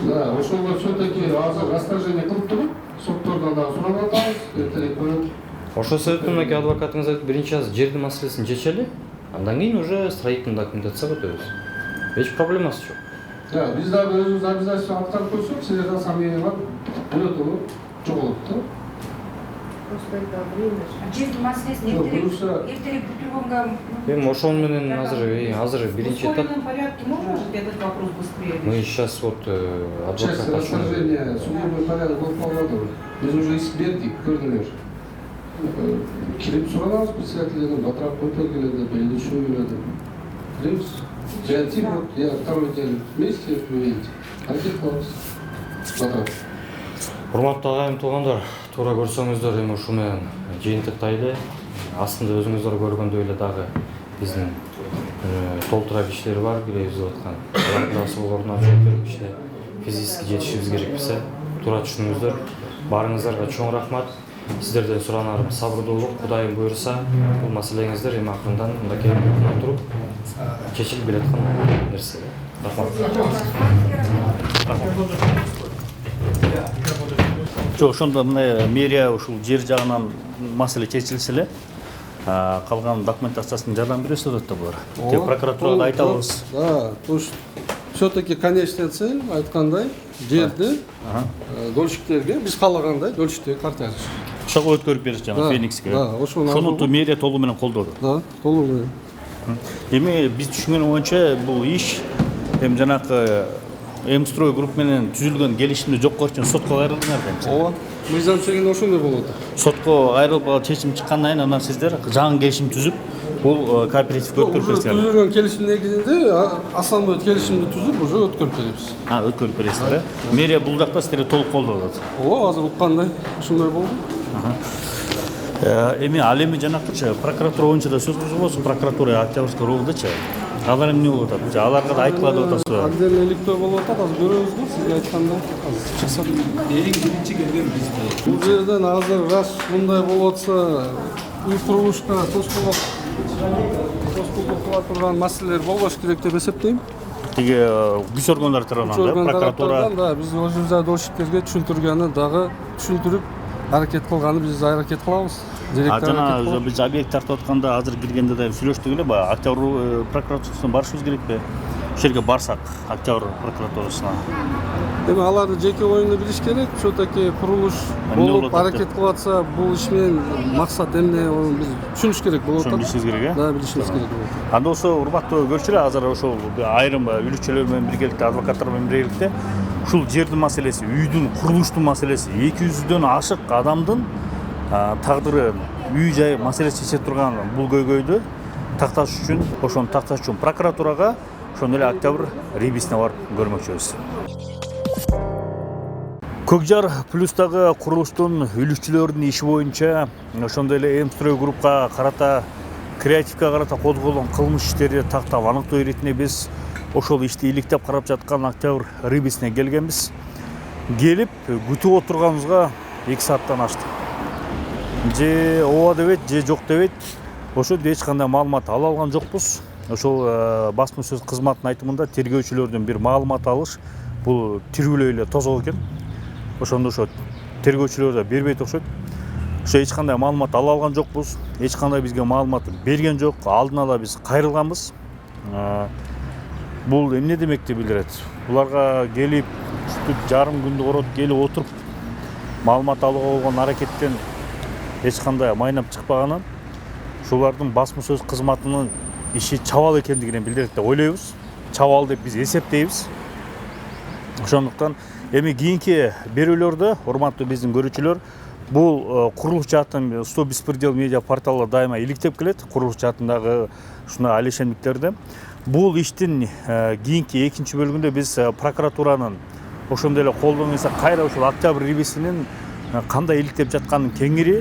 Да, ошого все-таки азыр расторжение кылып туруп, соттордон дагы сурап атабыз, эртерээк коюп. Ошол себептен мынакей адвокатыңыз айтып, биринчи азыр жердин маселесин чечели, андан кийин уже строительный документацияга өтөбүз. Эч проблемасы жок. Да, биз дагы өзүбүз обязательство аткарып койсок, силердин сомнение бар, бөлөт жоголот да. Просто это время. Жердин маселесин эртерээк бүтүргөнгө. Эми ошол менен азыр биринчи этап. В ускоренном порядке можно же этот вопрос быстрее? Мы сейчас вот Часть расторжения, судебный порядок болуп калды. Биз уже эксперттик көрдүңөр. Кирип суранабыз председателдерден, батырап көтөр келеді, белгишүү келеді. Киримиз. Креатив, я второй день вместе, вы видите. Архив кылабыз. Батырап. Урматтуу агайым туугандар, туура көрсөңүздөр, эми ушу менен жыйынтыктайды. Астында өзүңүздөр көргөндөй эле дагы биздин толтура кишилер бар, билебиз деп аткан. Алардын да суроолоруна жооп берип иште физически жетишибиз керек биз. Туура түшүнүңүздөр. Барыңыздарга чоң рахмат. Сиздерден суранарым сабырдуулук, Кудайым буйруса, бул маселеңиздер эми акырындан мында келип отуруп чечилип келаткан нерсе. Рахмат. Жок, ошондо мына мэрия ушул жер жагынан маселе чечилсе эле, калган документациясын жардам бересиз да булар. Тек прокуратурага айтабыз. Да, то есть все-таки конечная цель айткандай жерди дольщиктерге биз каалагандай дольщиктер картаж. Ошого өткөрүп бериш жана Феникске. Да, ошону мэрия толугу менен колдоду. Да, толугу менен. Эми биз түшүнгөн боюнча бул иш эми жанакы Мстрой групп менен түзүлгөн келишимди жокко чыккан сотко кайрылдыңар да. Ооба. Мыйзам чегинде ошондой болот. Сотко кайрылып чечим чыккандан кийин анан сиздер жаңы келишим түзүп, бул кооперативге өткөрүп бересиздер. Түзүлгөн келишим негизинде ассамблея келишимди түзүп, уже өткөрүп беребиз. Өткөрүп бересиздер. Мэрия бул жакта сиздерди толук колдоп. Ооба, азыр уккандай ушундай болду. Эми ал эми жанакычы прокуратура боюнча да сөз козголосу, прокуратура Октябрьский районундачы. Алар эмне болуп атат? Аларга да айткылады атасызбы? Отдельно электөө болуп атат, азыр көрөбүз го, сизге айткандай. Азыр чыкса. Эң биринчи келген биз. Бул жерден азыр раз мындай болуп атса, үй курулушка тоскоолдук кыла турган маселелер болбош керек деп эсептейм. Тиги күч органдары тарабынан да, прокуратура. Да, биз өзүбүз дольщиктерге түшүндүргөнү дагы түшүндүрүп аракет кылганы биз аракет кылабыз. Жана биз объект тартып атканда азыр киргенде да сүйлөштүк эле, Октябрь прокуратурасына барышыбыз керекпи? Ошол жерге барсак, Октябрь прокуратурасына. Эми аларды жеке оюнду билиш керек. Все-таки курулуш болуп аракет кылып атса, бул иш менен максат эмне, биз түшүнүш керек болот. Билишибиз керек, Да, билишибиз керек болот. Анда болсо урматтуу көрчүлөр, азыр ошол айрым үлүкчөлөр менен биргеликте, адвокаттар менен биргеликте ушул жердин маселеси, үйдүн курулуштун маселеси, 200дөн ашык адамдын тагдыры, үй жай маселеси чече турган бул көйгөйдү такташ үчүн, ошону такташ үчүн прокуратурага, ошондой эле Октябрь рибисине барып көрмөкчүбүз. Көкжар плюстагы курулуштун үлүкчүлөрүнүн иши боюнча ошондой эле Мстрой группка карата, креативке карата козголгон кылмыш иштерди тактап аныктоо иретине биз ошол ишти иликтеп карап жаткан Октябрь рибисине келгенбиз. Келип күтүп отурганыбызга 2 сааттан ашты. Же ооба дебейт, же жок дебейт. Ошол эч кандай маалымат ала алган жокпуз. Ошол басма сөз кызматынын айтымында тергөөчүлөрдөн бир маалымат алыш бул тирүүлөй эле тозок экен. Ошондо ошо тергөөчүлөр да бербейт окшойт. Ошо эч кандай маалымат ала алган жокпуз. Эч кандай бизге маалымат берген жок. Алдын ала биз кайрылганбыз. Бул эмне демекти билдирет? Буларга келип, жарым күндү корот келип отуруп маалымат алууга болгон аракеттен эч кандай майнап чыкпаганын, ушулардын басма сөз кызматынын иши чабал экендигин билдирет деп ойлойбуз. Чабал деп биз эсептейбиз. Ошондуктан Эми кийинки берүүлөрдө урматтуу биздин көрүүчүлөр, бул курулуш жаатын 100 беспредел медиа порталы дайыма иликтеп келет курулуш жаатындагы ушундай алешендиктерди. Бул иштин кийинки экинчи бөлүгүндө биз прокуратуранын ошондой эле колдон келсе кайра ушул октябрь рибисинин кандай иликтеп жатканын кеңири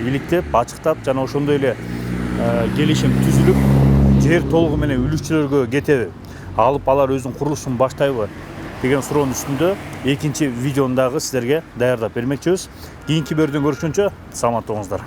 иликтеп, ачыктап жана ошондой эле келишим түзүлүп, жер толугу менен үлүүчүлөргө кетеби, алып алар өзүнүн курулушун баштайбы деген суроонун үстүндө экинчи видеону дагы сиздерге даярдап бермекчибиз. Кийинки берүүдөн көрүшкөнчө саламатта болуңуздар.